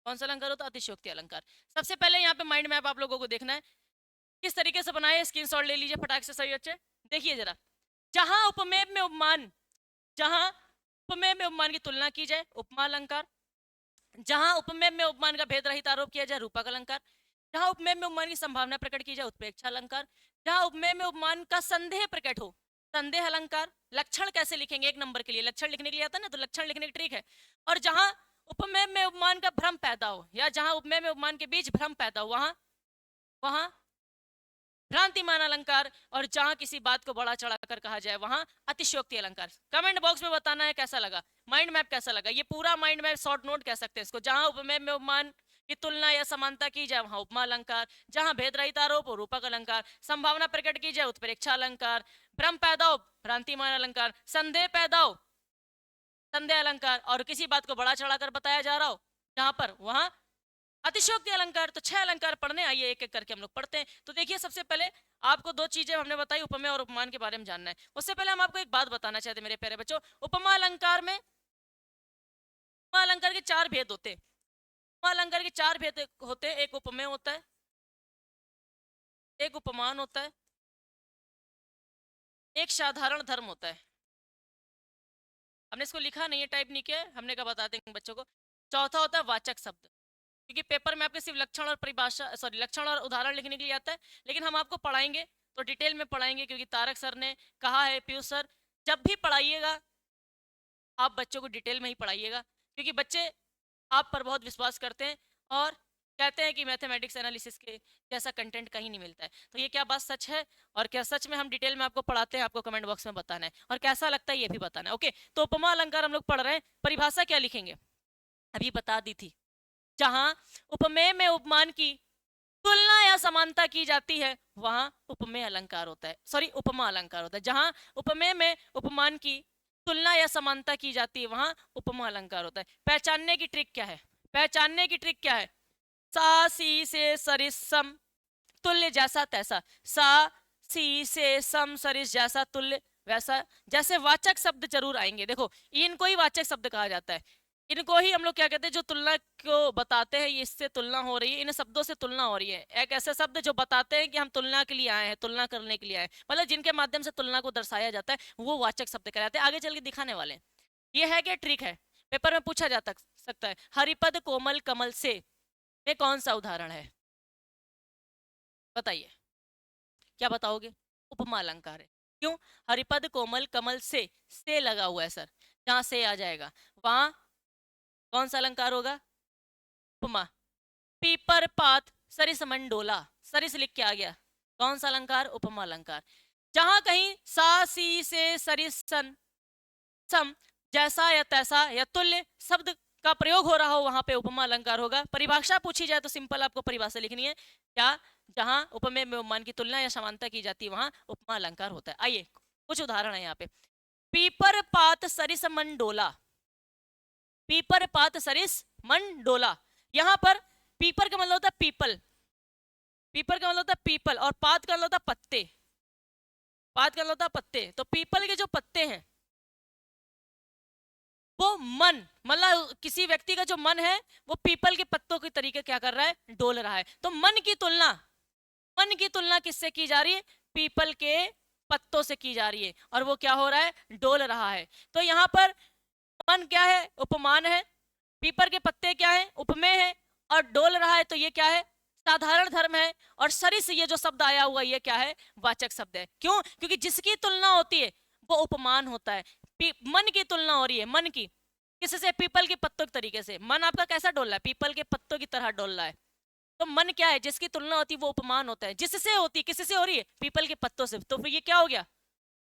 कौन सा अलंकार होता है? अतिशयोक्ति अलंकार। सबसे पहले यहाँ पे माइंड मैप आप लोगों को देखना है, किस तरीके से बनाए, स्क्रीनशॉट ले लीजिए फटाक से सभी बच्चे। देखिए जरा, जहां उपमेय में उपमान, जहां उपमेय में उपमान की तुलना की जाए, उपमा अलंकार। जहां उपमेय में उपमान का भेद रहित आरोप किया जाए, रूपक अलंकार। जहां उपमेय में उपमान की संभावना प्रकट की जाए, उत्प्रेक्षा अलंकार। जहां उपमेय में उपमान का संदेह प्रकट हो, संदेह अलंकार। लक्षण कैसे लिखेंगे? एक नंबर के लिए लक्षण लिखने के लिए आता है ना, तो लक्षण लिखने की ट्रिक है। और जहां उपमेय में उपमान का भ्रम पैदा हो, या जहां उपमेय में उपमान के बीच भ्रम पैदा हो, वहां वहां भ्रांतिमान अलंकार। और जहां किसी बात को बड़ा चढ़ाकर कहा जाए, वहां अतिशयोक्ति अलंकार। कमेंट बॉक्स में बताना है कैसा लगा, माइंड मैप कैसा लगा। ये पूरा माइंड मैप शॉर्ट नोट कह सकते हैं इसको। जहां उपमेय में उपमान की तुलना या समानता की जाए, वहां उपमा अलंकार। जहां भेद रहित आरोप हो, रूपक अलंकार। संभावना प्रकट की जाए, उत्प्रेक्षा अलंकार। भ्रम पैदा हो, भ्रांतिमान अलंकार। संदेह पैदा हो, संदेह अलंकार। और किसी बात को बड़ा चढ़ाकर बताया जा रहा हो जहां पर, वहां अतिशयोक्ति अलंकार। तो 6 अलंकार पढ़ने, आइए एक एक करके हम लोग पढ़ते हैं। तो देखिए, सबसे पहले आपको 2 चीजें हमने बताई, उपमेय और उपमान के बारे में जानना है। उससे पहले हम आपको एक बात बताना चाहते हैं मेरे प्यारे बच्चों। उपमा अलंकार में, उपमा अलंकार के 4 भेद होते हैं। उपमा अलंकार के 4 भेद होते हैं। एक उपमेय होता है, एक उपमान होता है, एक साधारण धर्म होता है। हमने इसको लिखा नहीं है, टाइप नहीं किया है, हमने कहा बता देंगे बच्चों को। चौथा होता है वाचक शब्द, क्योंकि पेपर में आपके सिर्फ लक्षण और परिभाषा, सॉरी, लक्षण और उदाहरण लिखने के लिए आता है, लेकिन हम आपको पढ़ाएंगे तो डिटेल में पढ़ाएंगे, क्योंकि तारक सर ने कहा है, पीयूष सर, जब भी पढ़ाइएगा आप बच्चों को डिटेल में ही पढ़ाइएगा, क्योंकि बच्चे आप पर बहुत विश्वास करते हैं और कहते हैं कि मैथमेटिक्स एनालिसिस के जैसा कंटेंट कहीं नहीं मिलता है। तो ये क्या बात सच है? और क्या सच में हम डिटेल में आपको पढ़ाते हैं? आपको कमेंट बॉक्स में बताना है, और कैसा लगता है ये भी बताना है। ओके, तो उपमा अलंकार हम लोग पढ़ रहे हैं। परिभाषा क्या लिखेंगे? अभी बता दी थी। जहां उपमेय में उपमान की तुलना या समानता की जाती है, वहां उपमेय अलंकार होता है, सॉरी, उपमा अलंकार होता है। जहां उपमेय में उपमान की तुलना या समानता की जाती है, वहां उपमा अलंकार होता है। पहचानने की ट्रिक क्या है? पहचानने की ट्रिक क्या है? सा सी से सरिस सम तुल्य जैसा तैसा। सा सी से सम सरिस जैसा तुल्य वैसा। जैसे वाचक शब्द जरूर आएंगे, देखो इनको ही वाचक शब्द कहा जाता है। इनको ही हम लोग क्या कहते हैं, जो तुलना को बताते हैं, ये इससे तुलना हो रही है, इन शब्दों से तुलना हो रही है। एक ऐसे शब्द जो बताते हैं कि हम तुलना के लिए आए हैं, तुलना करने के लिए आए हैं, मतलब जिनके माध्यम से तुलना को दर्शाया जाता है, वो वाचक शब्द कहलाते हैं। आगे चल के दिखाने वाले हैं। ये है क्या ट्रिक है, पेपर में पूछा जा सकता है। हरिपद कोमल कमल से ये कौन सा उदाहरण है, बताइए, क्या बताओगे? उपमा अलंकार है। क्यों? हरिपद कोमल कमल से लगा हुआ है सर, जहां से आ जाएगा वहां कौन सा अलंकार होगा? उपमा। पीपर पात सरिस मंडोला, सरिस लिख के आ गया, कौन सा अलंकार? उपमा अलंकार। जहां कहीं सा सी से सरिस सन सम जैसा या तैसा या तुल्य शब्द का प्रयोग हो रहा हो, वहां पे उपमा अलंकार होगा। परिभाषा पूछी जाए तो सिंपल आपको परिभाषा लिखनी है क्या? जहां उपमेय में उपमान की तुलना या समानता की जाती है, वहां उपमा अलंकार होता है। आइए कुछ उदाहरण है यहाँ पे। पीपर पात सरिस मंडोला, पीपर पात सरिस मंडोला। यहाँ पर पीपर का मतलब होता है पीपल, पीपर का मतलब होता है पीपल, और पात का मतलब होता है पत्ते, पात का मतलब होता है पत्ते। तो पीपल के जो पत्ते हैं वो मन, मतलब किसी व्यक्ति का जो मन है वो पीपल के पत्तों के तरीके क्या कर रहा है? डोल रहा है। तो मन की तुलना, मन की तुलना किससे की जा रही है? पीपल के पत्तों से की जा रही है, और वो क्या हो रहा है? डोल रहा है। तो यहाँ पर मन क्या है? उपमान है। पीपर के पत्ते क्या है? उपमेय है। और डोल रहा है तो ये क्या है? साधारण धर्म है। और सरिस ये जो शब्द आया हुआ ये क्या है? वाचक शब्द है। क्यों? क्योंकि जिसकी तुलना होती है वो उपमान होता है। मन की तुलना हो रही है, मन की किससे? पीपल के पत्तों के तरीके से। मन आपका कैसा डोल रहा है? पीपल के पत्तों की तरह डोल रहा है। तो मन क्या है? जिसकी तुलना होती है वो उपमान होता है। जिससे होती है, किससे हो रही है? पीपल के पत्तों से। तो फिर ये क्या हो गया?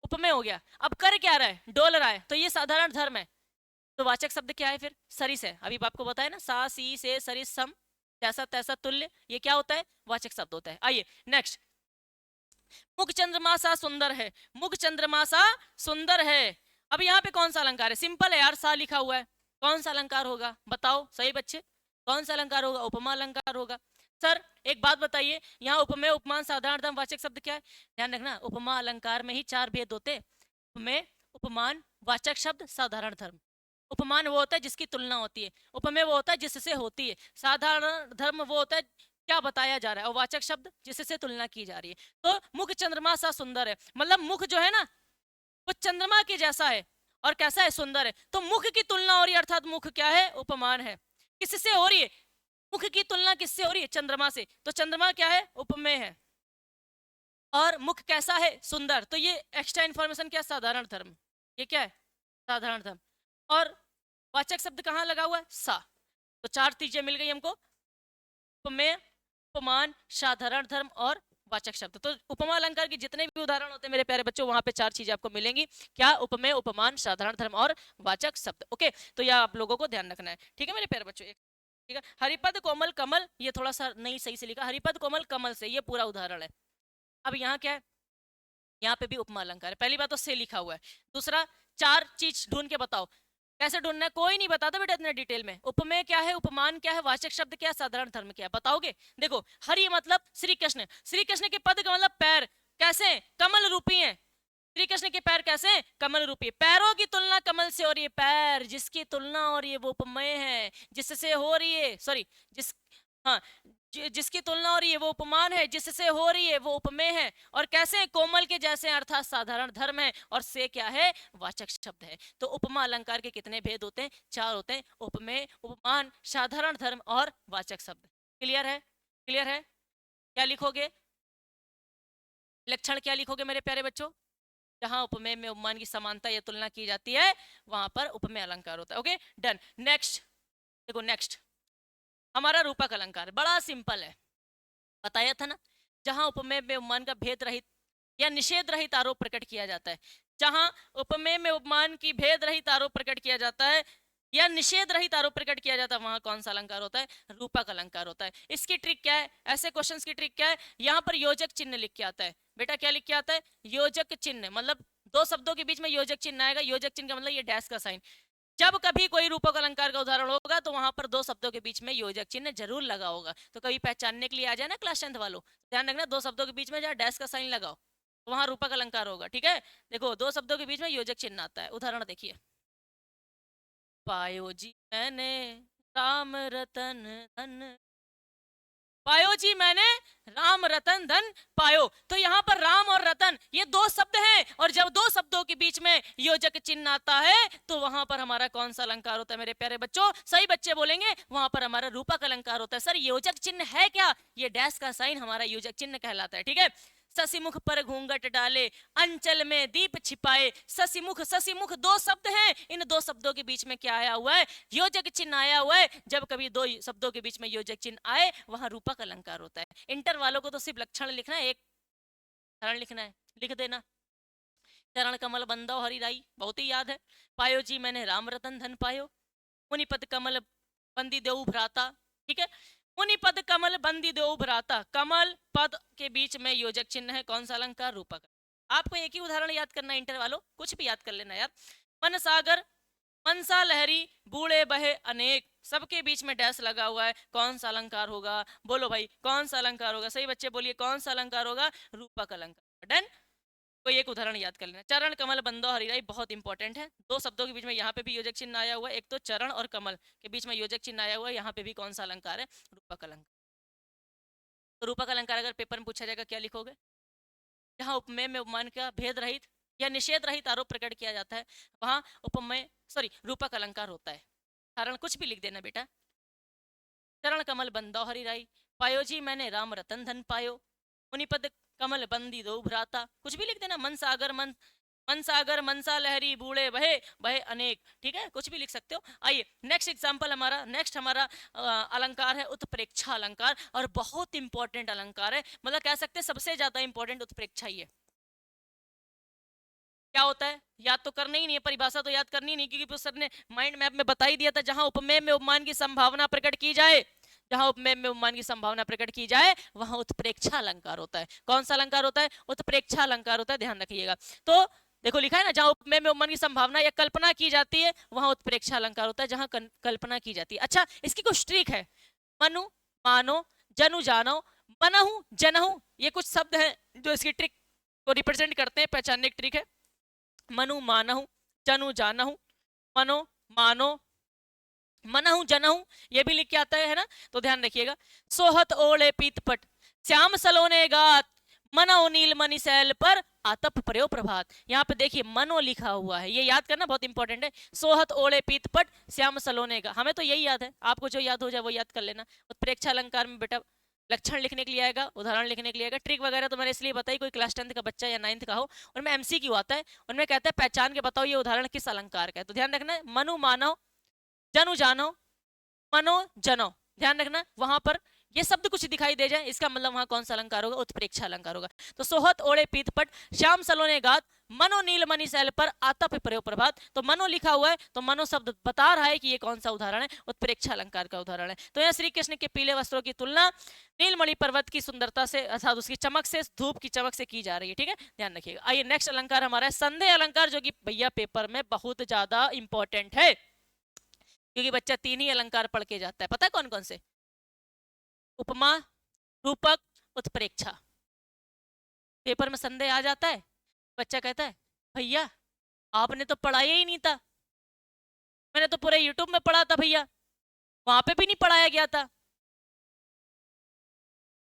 उपमेय हो गया। अब कर क्या रहा है? डोल रहा है। तो ये साधारण धर्म है। तो वाचक शब्द क्या है फिर? सरिस है। अभी आपको बताया ना, सा सी से सरिस सम जैसा तैसा तुल्य, ये क्या होता है? वाचक शब्द होता है। आइए नेक्स्ट। मुख चंद्रमा सा सुंदर है, मुख चंद्रमा सा सुंदर है। अब यहाँ पे कौन सा अलंकार है? सिंपल है यार, सा लिखा हुआ है, कौन सा अलंकार होगा? बताओ सही बच्चे, कौन सा अलंकार होगा? उपमा अलंकार होगा। सर एक बात बताइए, यहाँ उपमेय उपमान साधारण धर्म वाचक शब्द क्या है? ध्यान रखना, उपमा अलंकार में ही 4 भेद होते। उपमेय उपमान वाचक शब्द साधारण धर्म। उपमान वो होता है जिसकी तुलना होती है, उपमेय वो होता है जिससे होती है, साधारण धर्म वो होता है क्या बताया जा रहा है, और वाचक शब्द जिससे तुलना की जा रही है। तो मुख चंद्रमा सा सुंदर है, मतलब मुख जो है ना वो चंद्रमा के जैसा है, और कैसा है? सुंदर है। तो मुख की तुलना हो रही है, अर्थात मुख क्या है? उपमान है। किससे हो रही है? मुख की तुलना किससे हो रही है? चंद्रमा से। तो चंद्रमा क्या है? उपमेय है। और मुख कैसा है? सुंदर। तो ये एक्स्ट्रा इंफॉर्मेशन क्या? साधारण धर्म। ये क्या है? साधारण धर्म। और वाचक शब्द कहाँ लगा हुआ है? सा। तो 4 चीजें मिल गई हमको, उपमेय उपमान साधारण धर्म और वाचक शब्द। तो उपमा अलंकार के जितने भी उदाहरण होते हैं मेरे प्यारे बच्चों, वहां पे 4 चीजें आपको मिलेंगी। क्या? उपमेय उपमान साधारण धर्म और वाचक शब्द। ओके, तो यह आप लोगों को ध्यान रखना है। ठीक है मेरे प्यारे बच्चों, ठीक है। हरिपद कोमल कमल, ये थोड़ा सा नहीं सही से लिखा, हरिपद कोमल कमल से, ये पूरा उदाहरण है। अब यहाँ क्या है? यहाँ पे भी उपमा अलंकार है। पहली बात तो से लिखा हुआ है। दूसरा, 4 चीज ढूंढ के बताओ। कैसे ढूंढना है? कोई नहीं बताता बेटा इतने डिटेल में। उपमेय क्या है? उपमान क्या है? वाचक शब्द क्या है? साधारण धर्म क्या है? बताओगे? देखो, हरि मतलब श्री कृष्ण, श्री कृष्ण के पद का मतलब पैर, कैसे? कमल रूपी है। श्री कृष्ण के पैर कैसे हैं? कमल रूपी। पैरों की तुलना कमल से हो रही है। पैर जिसकी तुलना हो रही है वो उपमेय है, जिससे हो रही है, सॉरी, जिस हाँ जिसकी तुलना हो रही है वो उपमान है, जिससे हो रही है वो उपमेय है। और कैसे? कोमल के जैसे, अर्थात साधारण धर्म है। और से क्या है? वाचक शब्द है। तो उपमा अलंकार के कितने भेद होते हैं? 4 होते हैं, उपमेय उपमान साधारण धर्म और वाचक शब्द। क्लियर है? क्लियर है? क्या लिखोगे? लक्षण क्या लिखोगे मेरे प्यारे बच्चों? जहां उपमेय में उपमान की समानता या तुलना की जाती है वहां पर उपमेय अलंकार होता है। Okay done. नेक्स्ट देखो, नेक्स्ट हमारा रूपक अलंकार बड़ा सिंपल है, बताया था ना। जहां उपमेय में उपमान का भेद रहित या निषेध रहित आरोप प्रकट किया जाता है, जहां उपमेय में उपमान की भेद रहित आरोप प्रकट किया जाता है या निषेध रहित आरोप प्रकट किया जाता है, वहां कौन सा अलंकार होता है? रूपक अलंकार होता है। इसकी ट्रिक क्या है? ऐसे क्वेश्चंस की ट्रिक क्या है? यहाँ पर योजक चिन्ह लिख के आता है। बेटा क्या लिख के आता है? योजक चिन्ह, मतलब 2 शब्दों के बीच में योजक चिन्ह आएगा। योजक चिन्ह का मतलब ये डैश का साइन। जब कभी कोई रूपक अलंकार का उदाहरण होगा तो वहां पर 2 शब्दों के बीच में योजक चिन्ह जरूर लगा होगा। तो कभी पहचानने के लिए आ जाए ना क्लास 10th वालों, ध्यान रखना 2 शब्दों के बीच में जहाँ डैश का साइन लगाओ तो वहां रूपक अलंकार होगा। ठीक है, देखो 2 शब्दों के बीच में योजक चिन्ह आता है। उदाहरण देखिए, पायो जी मैंने राम रतन धन पायो जी मैंने राम रतन धन पायो। तो यहाँ पर राम और रतन ये दो शब्द हैं, और जब दो शब्दों के बीच में योजक चिन्ह आता है तो वहां पर हमारा कौन सा अलंकार होता है मेरे प्यारे बच्चों? सही बच्चे बोलेंगे वहां पर हमारा रूपक अलंकार होता है। सर योजक चिन्ह है क्या? ये डैश का साइन हमारा योजक चिन्ह कहलाता है। ठीक है, ससीमुख पर घूंघट डाले अंचल में दीप छिपाए। ससीमुख ससीमुख दो शब्द हैं, इन दो शब्दों के बीच में क्या आया हुआ है? योजक चिन्ह आया हुआ है। जब कभी दो शब्दों के बीच में योजक चिन्ह आए वहां रूपक अलंकार होता है। इंटर वालों को तो सिर्फ लक्षण लिखना है, एक उदाहरण लिखना है, लिख देना। चरण कमल बंदो हरि राई, बहुत ही याद है। पायो जी मैंने राम रतन धन पायो, मुनि पद कमल बंदी देऊ भ्राता। ठीक है, मुनि पद कमल बंदी देऊ भ्राता, कमल पद के बीच में योजक चिन्ह है, कौन सा अलंकार? रूपक। आपको एक ही उदाहरण याद करना है इंटर वालों, कुछ भी याद कर लेना यार। मन सागर मनसा लहरी बूढ़े बहे अनेक, सबके बीच में डैश लगा हुआ है, कौन सा अलंकार होगा? बोलो भाई कौन सा अलंकार होगा? सही बच्चे बोलिए कौन सा अलंकार होगा? रूपक अलंकार। डन। कोई एक उदाहरण याद कर लेना। चरण कमल बंदो हरिराई बहुत इंपॉर्टेंट है। दो शब्दों के बीच में यहाँ पे भी योजक चिन्ह आया हुआ है, एक तो चरण और कमल के बीच में योजक चिन्ह आया हुआ है, यहाँ पे भी कौन सा अलंकार है? रूपक अलंकार। तो रूपक अलंकार अगर पेपर में पूछा जाएगा क्या लिखोगे? जहाँ उपमेय में उपमान का भेद रहित या निषेध रहित आरोप प्रकट किया जाता है वहां उपमेय रूपक अलंकार होता है। कारण कुछ भी लिख देना बेटा। चरण कमल बंदो हरिराई, पायो जी मैंने राम रतन धन पायो, मुनिपद कमल बंदी दो भ्राता, कुछ भी लिख देना। मन सागर मनसा लहरी बूढ़े बहे बहे अनेक। ठीक है, कुछ भी लिख सकते हो। आइए नेक्स्ट एग्जांपल हमारा, नेक्स्ट हमारा अलंकार है उत्प्रेक्षा अलंकार, और बहुत इंपॉर्टेंट अलंकार है, मतलब कह सकते हैं सबसे ज्यादा इंपॉर्टेंट उत्प्रेक्षा ही है। क्या होता है? याद तो करना ही नहीं है, परिभाषा तो याद करनी नहीं, क्योंकि सर ने माइंड मैप में बता ही दिया था, जहां उपमेय में उपमान की संभावना प्रकट की जाए, जहां उपमेय में उपमान की संभावना प्रकट की जाए वहां उत्प्रेक्षा अलंकार होता है। कौन सा अलंकार होता है? उत्प्रेक्षा अलंकार होता है, ध्यान रखिएगा। तो देखो लिखा है ना, जहां उपमेय में उपमान की संभावना या कल्पना की जाती है वहां उत्प्रेक्षा अलंकार होता है, जहां कल्पना की जाती है। अच्छा, इसकी कुछ ट्रिक है। मनु मानो जनु जानो मनहु जनहु, ये कुछ शब्द हैं जो इसकी ट्रिक को रिप्रेजेंट करते हैं, पहचानने की ट्रिक है। मनु मानहु जनु जानहु मनो मानो मनहु जनहु, ये भी लिख के आता है ना, तो ध्यान रखिएगा। सोहत ओले पीतपट श्याम सलोने गात, मनो नील मणि सैल पर आतप प्रयो प्रभात। यहाँ पे देखिए मनो लिखा हुआ है, ये याद करना बहुत इंपॉर्टेंट है। सोहत ओले पीतपट श्याम सलोने का, हमें तो यही याद है, आपको जो याद हो जाए वो याद कर लेना। उत्प्रेक्षा अलंकार में बेटा लक्षण लिखने के लिए आएगा, उदाहरण लिखने के लिए आएगा। ट्रिक वगैरह तो मैंने इसलिए बताई कोई क्लास 10th का बच्चा या 9th का हो, उनमें एमसीक्यू आता है, उनमें कहता है पहचान के बताओ ये उदाहरण किस अलंकार का है। तो ध्यान रखना है, मनु मानव जनु जानो मनो जनो, ध्यान रखना वहां पर ये शब्द कुछ दिखाई दे जाए इसका मतलब वहां कौन सा अलंकार होगा? उत्प्रेक्षा अलंकार होगा। तो सोहत ओढ़े पीतपट श्याम सलोने गात, मनो नील मणि शैल पर आतप प्रयो प्रभात। तो मनो लिखा हुआ है तो मनो शब्द बता रहा है कि ये कौन सा उदाहरण है? उत्प्रेक्षा अलंकार का उदाहरण है। तो यह श्री कृष्ण के पीले वस्त्रों की तुलना नीलमणि पर्वत की सुंदरता से अर्थात उसकी चमक से, धूप की चमक से की जा रही है। ठीक है, ध्यान रखिएगा। आइए नेक्स्ट अलंकार हमारा है संदेह अलंकार, जो कि भैया पेपर में बहुत ज्यादा इंपॉर्टेंट है, क्योंकि बच्चा 3 ही अलंकार पढ़ के जाता है। पता है कौन कौन से? उपमा, रूपक, उत्प्रेक्षा। पेपर में संदेह आ जाता है, बच्चा कहता है भैया आपने तो पढ़ाया ही नहीं था, मैंने तो पूरे यूट्यूब में पढ़ा था भैया, वहां पे भी नहीं पढ़ाया गया था।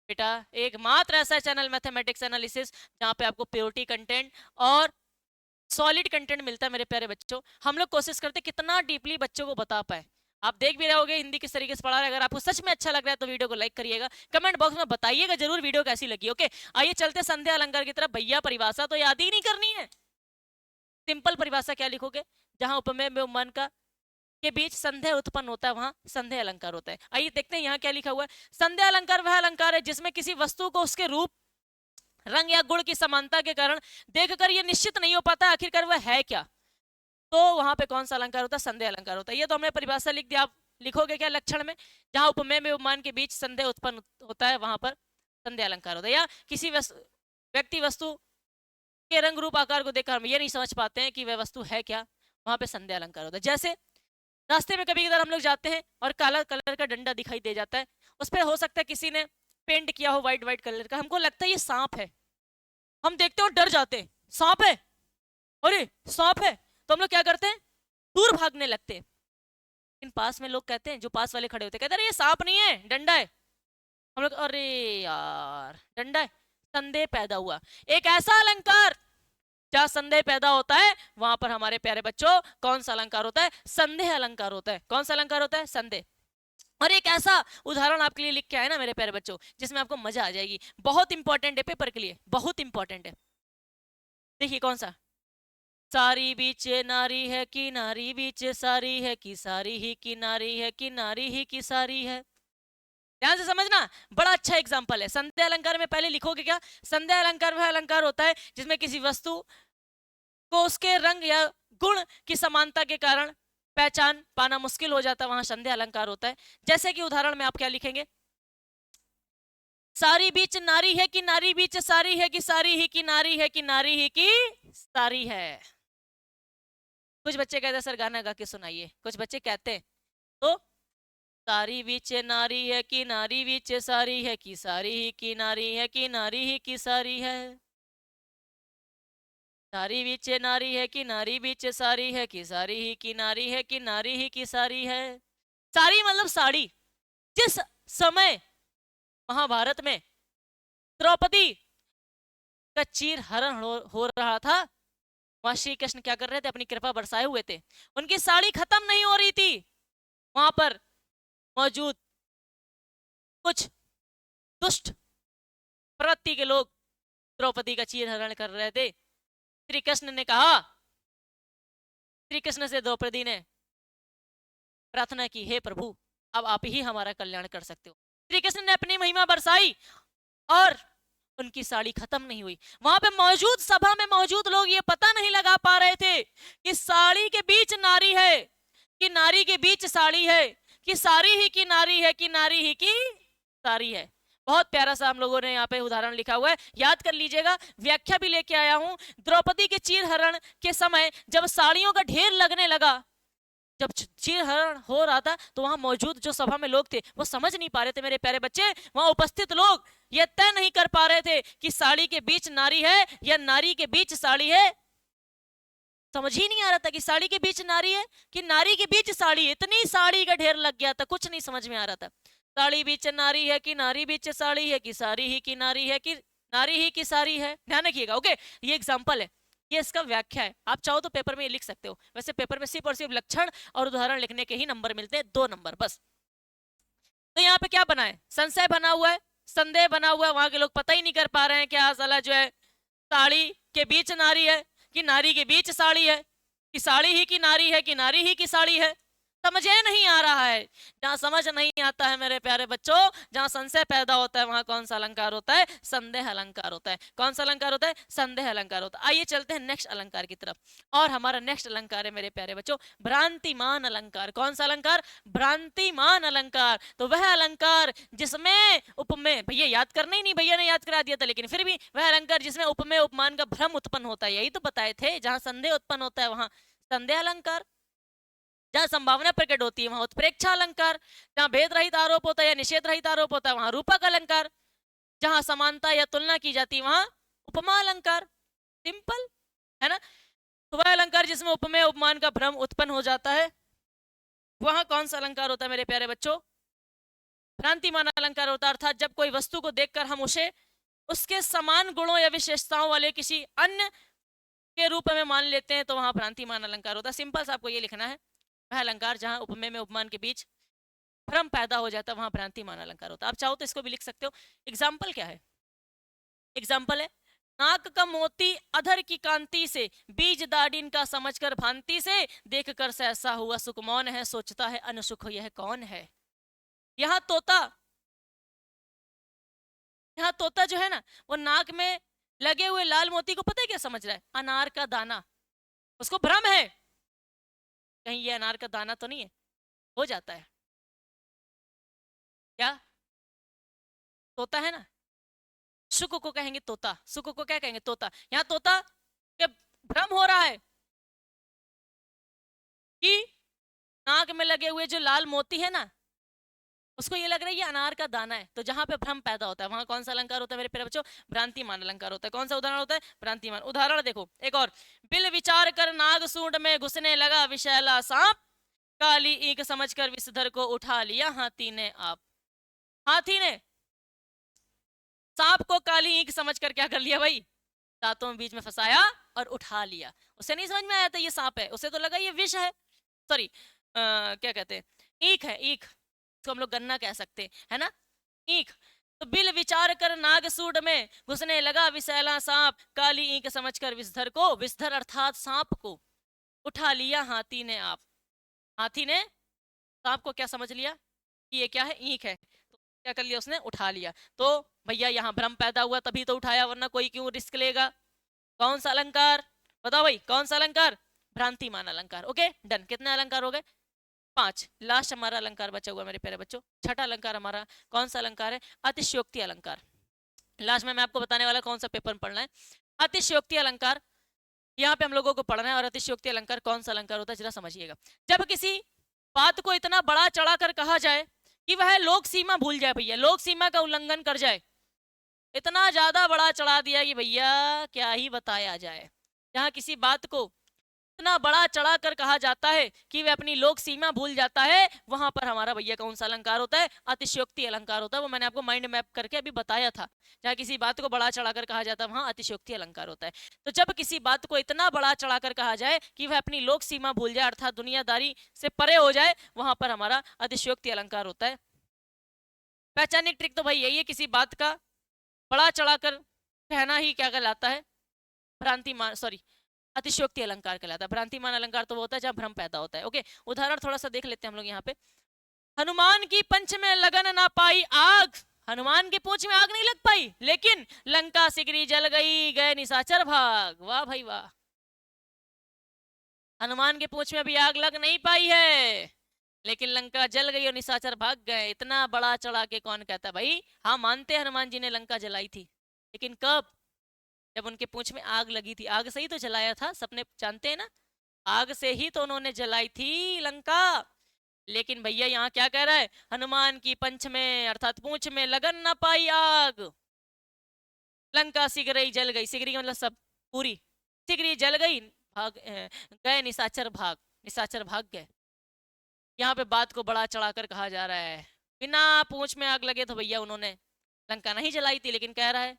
बेटा एकमात्र ऐसा चैनल मैथमेटिक्स एनालिसिस जहां पे आपको प्योरिटी कंटेंट और सॉलिड कंटेंट मिलता है मेरे प्यारे बच्चों। हम लोग कोशिश करते हैं कितना डीपली बच्चों को बता पाए। आप देख भी रहे होगे हिंदी किस तरीके से पढ़ा रहे हैं। अगर आपको सच में अच्छा लग रहा है तो वीडियो को लाइक करिएगा, कमेंट बॉक्स में बताइएगा जरूर वीडियो कैसी लगी। ओके, आइए चलते संध्या अलंकार की तरफ। भैया परिभाषा तो याद ही नहीं करनी है, सिंपल परिभाषा क्या लिखोगे? जहां उपमेय में उपमान का के बीच संदेह उत्पन्न होता है वहां संदेह अलंकार होता है। आइए देखते हैं यहाँ क्या लिखा हुआ है। संदेह अलंकार वह अलंकार है जिसमें किसी वस्तु को उसके रूप, रंग या गुण की समानता के कारण देखकर यह निश्चित नहीं हो पाता आखिरकार वह है क्या। तो वहां पे कौन सा अलंकार होता है? संदेह अलंकार होता है। ये तो हमने परिभाषा लिख दिया, आप लिखोगे क्या लक्षण में? जहां उपमेय में उपमान के बीच संदेह उत्पन्न होता है वहां पर संदेह अलंकार होता है। या किसी व्यक्ति वस्तु के रंग रूप आकार को देखकर हम ये नहीं समझ पाते हैं कि वह वस्तु है क्या, वहां पे संदेह अलंकार होता है। जैसे रास्ते में कभी कभार हम लोग जाते हैं और काला कलर का डंडा दिखाई दे जाता है, उस पर हो सकता है किसी ने पेंट किया हो व्हाइट व्हाइट कलर का, हमको लगता है ये सांप है, हम देखते हो डर जाते हैं, सांप है, अरे सांप है, तो हम लोग क्या करते हैं? दूर भागने लगते हैं। इन पास में लोग कहते हैं, जो पास वाले खड़े होते हैं, कहते हैं अरे ये सांप नहीं है, डंडा है। हम लोग अरे यार डंडा है, संदेह पैदा हुआ। एक ऐसा अलंकार जहां संदेह पैदा होता है, वहां पर हमारे प्यारे बच्चों कौन सा अलंकार होता है? संदेह अलंकार होता है। कौन सा अलंकार होता है? संदेह। और एक ऐसा उदाहरण आपके लिए लिख के आए ना मेरे प्यारे बच्चों, जिसमें आपको मजा आ जाएगी, बहुत इंपॉर्टेंट है पेपर के लिए, बहुत इंपॉर्टेंट है। देखिए कौन सा, सारी बीच नारी है कि नारी बीच सारी है कि सारी ही की नारी है कि नारी ही की सारी है। ध्यान से समझना, बड़ा अच्छा एग्जांपल है। संदेह अलंकार में पहले लिखोगे क्या? संदेह अलंकार वह अलंकार होता है जिसमें किसी वस्तु को उसके रंग या गुण की समानता के कारण पहचान पाना मुश्किल हो जाता है, वहां संदेह अलंकार होता है। जैसे कि उदाहरण में आप क्या लिखेंगे, सारी बीच नारी है कि नारी बीच सारी है कि सारी ही की नारी है कि नारी ही की सारी है। कुछ बच्चे कहते हैं सर गाना गा के सुनाइए, कुछ बच्चे कहते हैं। तो सारी बीच नारी है कि नारी बीच सारी है कि सारी ही की नारी है कि नारी ही की सारी है। सारी बीच नारी है कि नारी बीच सारी है कि सारी ही की नारी है कि नारी ही की सारी है। सारी मतलब साड़ी। जिस समय महाभारत में द्रौपदी का चीर हरण हो रहा था, वहां श्री कृष्ण क्या कर रहे थे? अपनी कृपा बरसाए हुए थे। उनकी साड़ी खत्म नहीं हो रही थी। वहां पर मौजूद कुछ दुष्ट प्रवृत्ति के लोग द्रौपदी का चीर हरण कर रहे थे। श्री कृष्ण ने कहा, श्री कृष्ण से द्रौपदी ने प्रार्थना की, हे प्रभु अब आप ही हमारा कल्याण कर सकते हो। श्री कृष्ण ने अपनी महिमा बरसाई और उनकी साड़ी खत्म नहीं हुई। वहां पे मौजूद सभा में मौजूद लोग ये पता नहीं लगा पा रहे थे कि साड़ी के बीच नारी है कि नारी के बीच साड़ी है कि सारी ही की नारी है कि नारी ही की सारी है। बहुत प्यारा सा हम लोगों ने यहाँ पे उदाहरण लिखा हुआ है, याद कर लीजिएगा। व्याख्या भी लेके आया हूं। द्रौपदी के चीर हरण के समय जब साड़ियों का ढेर लगने लगा, जब चीर हरण हो रहा था, तो वहां मौजूद जो सभा में लोग थे वो समझ नहीं पा रहे थे मेरे प्यारे बच्चे। वहां उपस्थित लोग ये तय नहीं कर पा रहे थे कि साड़ी के बीच नारी है या नारी के बीच साड़ी है। समझ ही नहीं आ रहा था कि साड़ी के बीच नारी है कि नारी के बीच साड़ी। इतनी साड़ी का ढेर लग गया था, कुछ नहीं समझ में आ रहा था। साड़ी बीच नारी है कि नारी बीच साड़ी है कि सारी ही की नारी है कि नारी ही की सारी है। ध्यान रखिएगा। ओके, ये एग्जाम्पल है, ये इसका व्याख्या है। आप चाहो तो पेपर में ये लिख सकते हो। वैसे पेपर में सिर्फ और सिर्फ लक्षण और उदाहरण लिखने के ही नंबर मिलते हैं, 2 नंबर बस। तो यहाँ पे क्या बना है? संशय बना हुआ है, संदेह बना हुआ है। वहां के लोग पता ही नहीं कर पा रहे हैं क्या साला जो है साड़ी के बीच नारी है कि नारी के बीच साड़ी है कि साड़ी ही की नारी है कि नारी ही की साड़ी है। समझे नहीं आ रहा है। जहां समझ नहीं आता है मेरे प्यारे बच्चों, जहां संशय पैदा होता है, वहां कौन सा अलंकार होता है? संदेह अलंकार होता है। कौन सा अलंकार होता है? संदेह अलंकार होता है। आइए चलते हैं नेक्स्ट अलंकार की तरफ। और हमारा नेक्स्ट अलंकार है मेरे प्यारे बच्चों भ्रांतिमान अलंकार। कौन सा अलंकार? भ्रांतिमान अलंकार। तो वह अलंकार जिसमें उपमेय, भैया याद करना ही नहीं, भैया ने याद करा दिया था, लेकिन फिर भी वह अलंकार जिसमें उपमेय उपमान का भ्रम उत्पन्न होता है, यही तो बताए थे। जहां संदेह उत्पन्न होता है वहां संदेह अलंकार, जहां संभावना प्रकट होती है वहां उत्प्रेक्षा अलंकार, जहां भेद रहित आरोप होता है या निषेध रहित आरोप होता है वहां रूपक अलंकार, जहां समानता या तुलना की जाती है वहां उपमा अलंकार। सिंपल है ना। तो वह अलंकार जिसमें उपमेय उपमान का भ्रम उत्पन्न हो जाता है, वहां कौन सा अलंकार होता है मेरे प्यारे बच्चों? भ्रांतिमान अलंकार होता है। अर्थात जब कोई वस्तु को देखकर हम उसे उसके समान गुणों या विशेषताओं वाले किसी अन्य के रूप में मान लेते हैं, तो वहां भ्रांतिमान अलंकार होता है। सिंपल सा आपको ये लिखना है, वह अलंकार जहां उपमेय में उपमान के बीच भ्रम पैदा हो जाता है वहां भ्रांतिमान अलंकार होता है। आप चाहो तो इसको भी लिख सकते हो। एग्जाम्पल क्या है? एग्जाम्पल है, नाक का मोती अधर की कांति से बीज दाड़ीन का समझकर भांति से देखकर सहसा हुआ सुख मौन है, सोचता है अनुसुख यह कौन है। यहाँ तोता, यहाँ तोता जो है ना, वो नाक में लगे हुए लाल मोती को पता है क्या समझ रहा है? अनार का दाना। उसको भ्रम है कहीं ये अनार का दाना तो नहीं है। हो जाता है क्या? तोता है ना, सुख को कहेंगे तोता। सुख को क्या कहेंगे? तोता। यहाँ तोता के भ्रम हो रहा है कि नाक में लगे हुए जो लाल मोती है ना, उसको ये लग रहा है ये अनार का दाना है। तो जहां पे भ्रम पैदा होता है वहां कौन सा अलंकार होता है मेरे प्यारे बच्चों? भ्रांतिमान अलंकार होता है। कौन सा उदाहरण होता है? भ्रांतिमान। उदाहरण देखो एक और, बिल विचार कर नाग सूंड में घुसने लगा विषैला सांप, काली ईंट समझकर विषधर को उठा लिया हाथी ने आप। हाथी ने सांप को काली ईंट समझकर क्या कर लिया भाई, दांतों में बीच में फंसाया और उठा लिया। उसे नहीं समझ में आया था ये सांप है, उसे तो लगा ये विष है, सॉरी क्या कहते हैं, ईख है, ईख, इसको हम लोग गन्ना कह सकते हैं, है ना, ईख। तो बिल विचार कर नाग सूड में घुसने लगा विषैला सांप, काली ईंट समझकर विषधर को, विषधर अर्थात सांप को उठा लिया हाथी ने आप। हाथी ने सांप को क्या समझ लिया कि ये क्या है, ईंख है, तो क्या कर लिया उसने, उठा लिया। तो भैया यहाँ भ्रम पैदा हुआ तभी तो उठाया, वरना कोई क्यों रिस्क लेगा। कौन सा अलंकार बताओ भाई, कौन सा अलंकार, भ्रांतिमान अलंकार। ओके डन, कितने अलंकार हो गए, 5। लास्ट हमारा अलंकार बचा हुआ मेरे प्यारे बच्चों, छठा अलंकार हमारा कौन सा अलंकार है, अतिशयोक्ति अलंकार। लास्ट में मैं आपको बताने वाला कौन सा पेपर पढ़ना है, अतिशयोक्ति अलंकार। यहाँ पे हम लोगों को पढ़ना है। और अतिशयोक्ति अलंकार कौन सा अलंकार होता है जरा समझिएगा। जब किसी बात को इतना बड़ा चढ़ाकर कहा जाए कि वह लोक सीमा भूल जाए, भैया लोक सीमा का उल्लंघन कर जाए, इतना ज्यादा बड़ा चढ़ा दिया कि भैया क्या ही बताया जाए। जहाँ किसी बात को इतना बड़ा चढ़ा कर कहा जाता है कि वह अपनी लोक सीमा भूल जाता है, वहां पर हमारा भैया कौन सा अलंकार होता है, अतिशयोक्ति अलंकार होता है। वो मैंने आपको माइंड मैप करके अभी बताया था। जहाँ किसी बात को बड़ा चढ़ाकर कहा जाता है वहां अतिशयोक्ति अलंकार होता है। तो जब किसी बात को इतना बड़ा चढ़ाकर कहा जाए कि वह अपनी लोक सीमा भूल जाए, अर्थात दुनियादारी से परे हो जाए, वहां पर हमारा अतिशयोक्ति अलंकार होता है। पहचानने की ट्रिक तो भाई यही है, किसी बात का बड़ा चढ़ाकर कहना ही क्या कहलाता है, भ्रांतिमान, सॉरी अतिशयोक्ति अलंकार कहलाता है। भ्रांतिमान अलंकार तो वो होता है जहां भ्रम पैदा होता है। ओके उदाहरण थोड़ा सा देख लेते हैं हम लोग यहाँ पे। हनुमान की पंच में लगन ना पाई आग, हनुमान की पूंछ में आग नहीं लग पाई, लेकिन लंका सिगरी जल गई, गए निशाचर भाग। वाह भाई वाह, हनुमान की पूंछ में अभी आग लग नहीं पाई है, लेकिन लंका जल गई और निशाचर भाग गए। इतना बड़ा चढ़ा के कौन कहता है भाई, हाँ मानते हनुमान जी ने लंका जलाई थी, लेकिन कब, जब उनके पूंछ में आग लगी थी। आग से ही तो जलाया था, सबने जानते हैं ना, आग से ही तो उन्होंने जलाई थी लंका। लेकिन भैया यहाँ क्या कह रहा है, हनुमान की पंच में अर्थात पूंछ में लगन ना पाई आग, लंका सिगरई जल गई, सिगरी मतलब सब पूरी, सिगरी जल गई, भाग गए निशाचर भाग, निशाचर भाग गए। यहाँ पे बात को बड़ा चढ़ाकर कहा जा रहा है, बिना पूंछ में आग लगे तो भैया उन्होंने लंका नहीं जलाई थी, लेकिन कह रहा है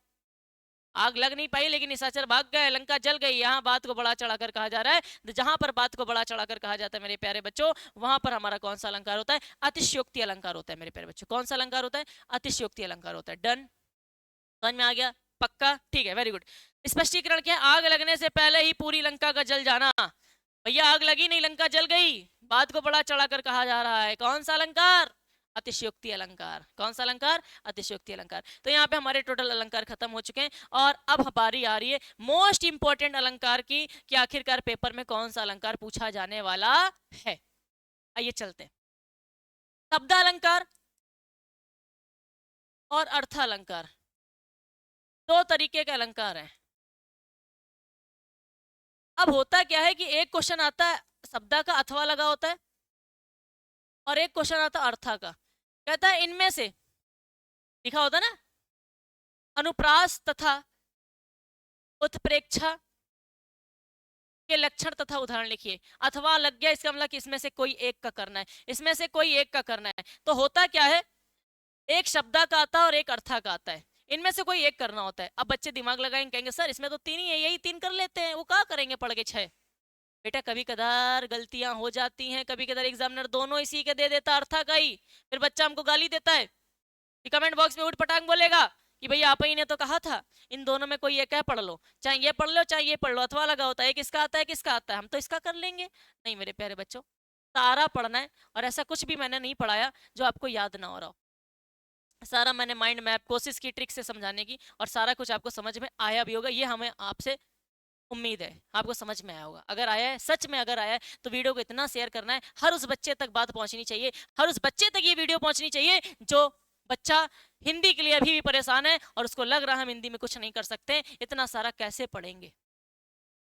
आग लग नहीं पाई लेकिन निशाचर भाग गए, लंका जल गई। यहाँ बात को बड़ा चढ़ाकर कहा जा रहा है। जहां पर बात को बड़ा चढ़ाकर कहा जाता है मेरे प्यारे बच्चों, वहां पर हमारा कौन सा अलंकार होता है, अतिशयोक्ति अलंकार होता है मेरे प्यारे बच्चों। कौन सा अलंकार होता है, अतिशयोक्ति अलंकार होता है। डन, समझ में आ गया, पक्का, ठीक है, वेरी गुड। स्पष्टीकरण क्या, आग लगने से पहले ही पूरी लंका का जल जाना। भैया आग लगी नहीं, लंका जल गई, बात को बड़ा चढ़ाकर कहा जा रहा है। कौन सा अलंकार, अतिशयोक्ति अलंकार। कौन सा अलंकार, अतिशयोक्ति अलंकार। तो यहाँ पे हमारे टोटल अलंकार खत्म हो चुके हैं और अब हमारी आ रही है मोस्ट इंपॉर्टेंट अलंकार की, कि आखिरकार पेपर में कौन सा अलंकार पूछा जाने वाला है। आइए चलते हैं। शब्द अलंकार और अर्थ अलंकार, दो तरीके के अलंकार हैं। अब होता क्या है कि एक क्वेश्चन आता है शब्द का अथवा लगा होता है, और एक क्वेश्चन आता है अर्था का। कहता है इनमें से, लिखा होता है ना, अनुप्रास तथा उत्प्रेक्षा के लक्षण तथा उदाहरण लिखिए। अथवा लग गया, इसका मतलब कि इसमें से कोई एक का करना है, इसमें से कोई एक का करना है। तो होता क्या है, एक शब्द का आता है और एक अर्था का आता है, इनमें से कोई एक करना होता है। अब बच्चे दिमाग लगाएंगे, कहेंगे सर इसमें तो तीन ही है, यही तीन कर लेते हैं, वो क्या करेंगे पढ़ के 6। बेटा कभी कदार गलतियां हो जाती हैं, कभी कदार एग्जामिनर दोनों इसी के दे देता, अर्था का ही, फिर बच्चा हमको गाली देता है, कमेंट बॉक्स में उठ पटांग बोलेगा कि भैया आप ही ने तो कहा था इन दोनों में कोई एक है, पढ़ लो, चाहे ये पढ़ लो चाहे ये पढ़ लो, अथवा लगा होता है, एक इसका आता है किसका आता है, हम तो इसका कर लेंगे। नहीं मेरे प्यारे बच्चों, सारा पढ़ना है, और ऐसा कुछ भी मैंने नहीं पढ़ाया जो आपको याद ना हो रहा हो। सारा मैंने माइंड मैप कोशिश की ट्रिक से समझाने की, और सारा कुछ आपको समझ में आया भी होगा, ये हमें आपसे उम्मीद है आपको समझ में आया होगा। अगर आया है, सच में अगर आया है, तो वीडियो को इतना शेयर करना है, हर उस बच्चे तक बात पहुंचनी चाहिए, हर उस बच्चे तक ये वीडियो पहुंचनी चाहिए जो बच्चा हिंदी के लिए अभी भी परेशान है और उसको लग रहा है हम हिंदी में कुछ नहीं कर सकते, इतना सारा कैसे पढ़ेंगे।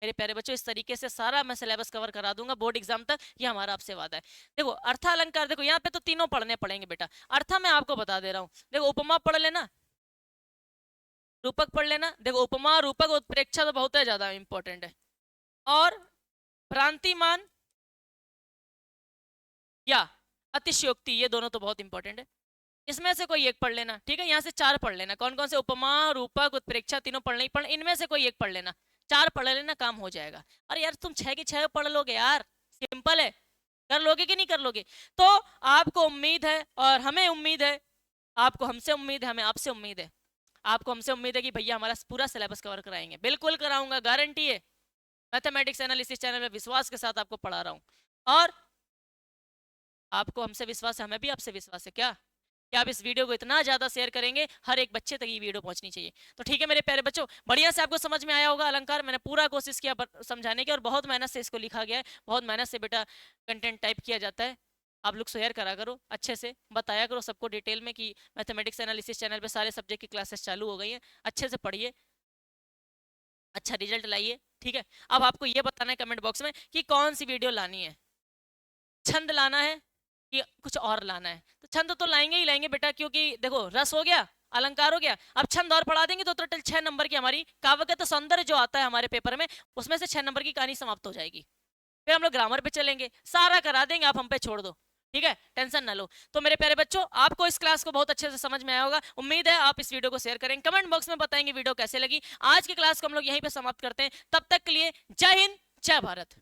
मेरे प्यारे बच्चों इस तरीके से सारा मैं सिलेबस कवर करा दूंगा बोर्ड एग्जाम तक, ये हमारा आपसे वादा है। देखो अर्था अलंकार, देखो यहाँ पे तो तीनों पढ़ने पड़ेंगे बेटा। अर्था मैं आपको बता दे रहा हूँ, देखो उपमा पढ़ लेना, रूपक पढ़ लेना। देखो उपमा रूपक उत्प्रेक्षा तो बहुत ज्यादा इंपॉर्टेंट है, और भ्रांतिमान या अतिशयोक्ति, ये दोनों तो बहुत इंपॉर्टेंट है। इसमें से कोई एक पढ़ लेना, ठीक है। यहाँ से 4 पढ़ लेना। कौन कौन से? उपमा, रूपक, उत्प्रेक्षा, तीनों पढ़ नहीं पढ़, इनमें से कोई एक पढ़ लेना। 4 पढ़ लेना, काम हो जाएगा। अरे यार तुम 6 के 6 पढ़ लोगे यार, सिंपल है। कर लोगे कि नहीं कर लोगे? तो आपको उम्मीद है और हमें उम्मीद है, आपको हमसे उम्मीद है, हमें आपसे उम्मीद है। आपको हमसे उम्मीद है कि भैया हमारा पूरा सिलेबस कवर कराएंगे। बिल्कुल कराऊंगा, गारंटी है। मैथमेटिक्स एनालिसिस चैनल में विश्वास के साथ आपको पढ़ा रहा हूं। और आपको हमसे विश्वास है, हमें भी आपसे विश्वास है। क्या कि आप इस वीडियो को इतना ज्यादा शेयर करेंगे, हर एक बच्चे तक ये वीडियो पहुंचनी चाहिए। तो ठीक है मेरे प्यारे बच्चों, बढ़िया से आपको समझ में आया होगा अलंकार। मैंने पूरा कोशिश किया समझाने की, और बहुत मेहनत से इसको लिखा गया है। बहुत मेहनत से बेटा कंटेंट टाइप किया जाता है। आप लोग शेयर करा करो, अच्छे से बताया करो सबको डिटेल में कि मैथमेटिक्स एनालिसिस चैनल पे सारे सब्जेक्ट की क्लासेस चालू हो गई हैं। अच्छे से पढ़िए, अच्छा रिजल्ट लाइए, ठीक है। अब आपको ये बताना है कमेंट बॉक्स में कि कौन सी वीडियो लानी है। छंद लाना है कि कुछ और लाना है? तो छंद तो लाएंगे ही लाएंगे बेटा, क्योंकि देखो रस हो गया, अलंकार हो गया, अब छंद और पढ़ा देंगे तो टोटल 6 नंबर की हमारी काव्यगत सौंदर्य जो आता है हमारे पेपर में, उसमें से 6 नंबर की कहानी समाप्त हो जाएगी। फिर हम लोग ग्रामर पे चलेंगे, सारा करा देंगे, आप हम पे छोड़ दो, ठीक है, टेंशन ना लो। तो मेरे प्यारे बच्चों, आपको इस क्लास को बहुत अच्छे से समझ में आया होगा। उम्मीद है आप इस वीडियो को शेयर करेंगे, कमेंट बॉक्स में बताएंगे वीडियो कैसे लगी। आज की क्लास को हम लोग यहीं पे समाप्त करते हैं। तब तक के लिए जय हिंद, जय भारत।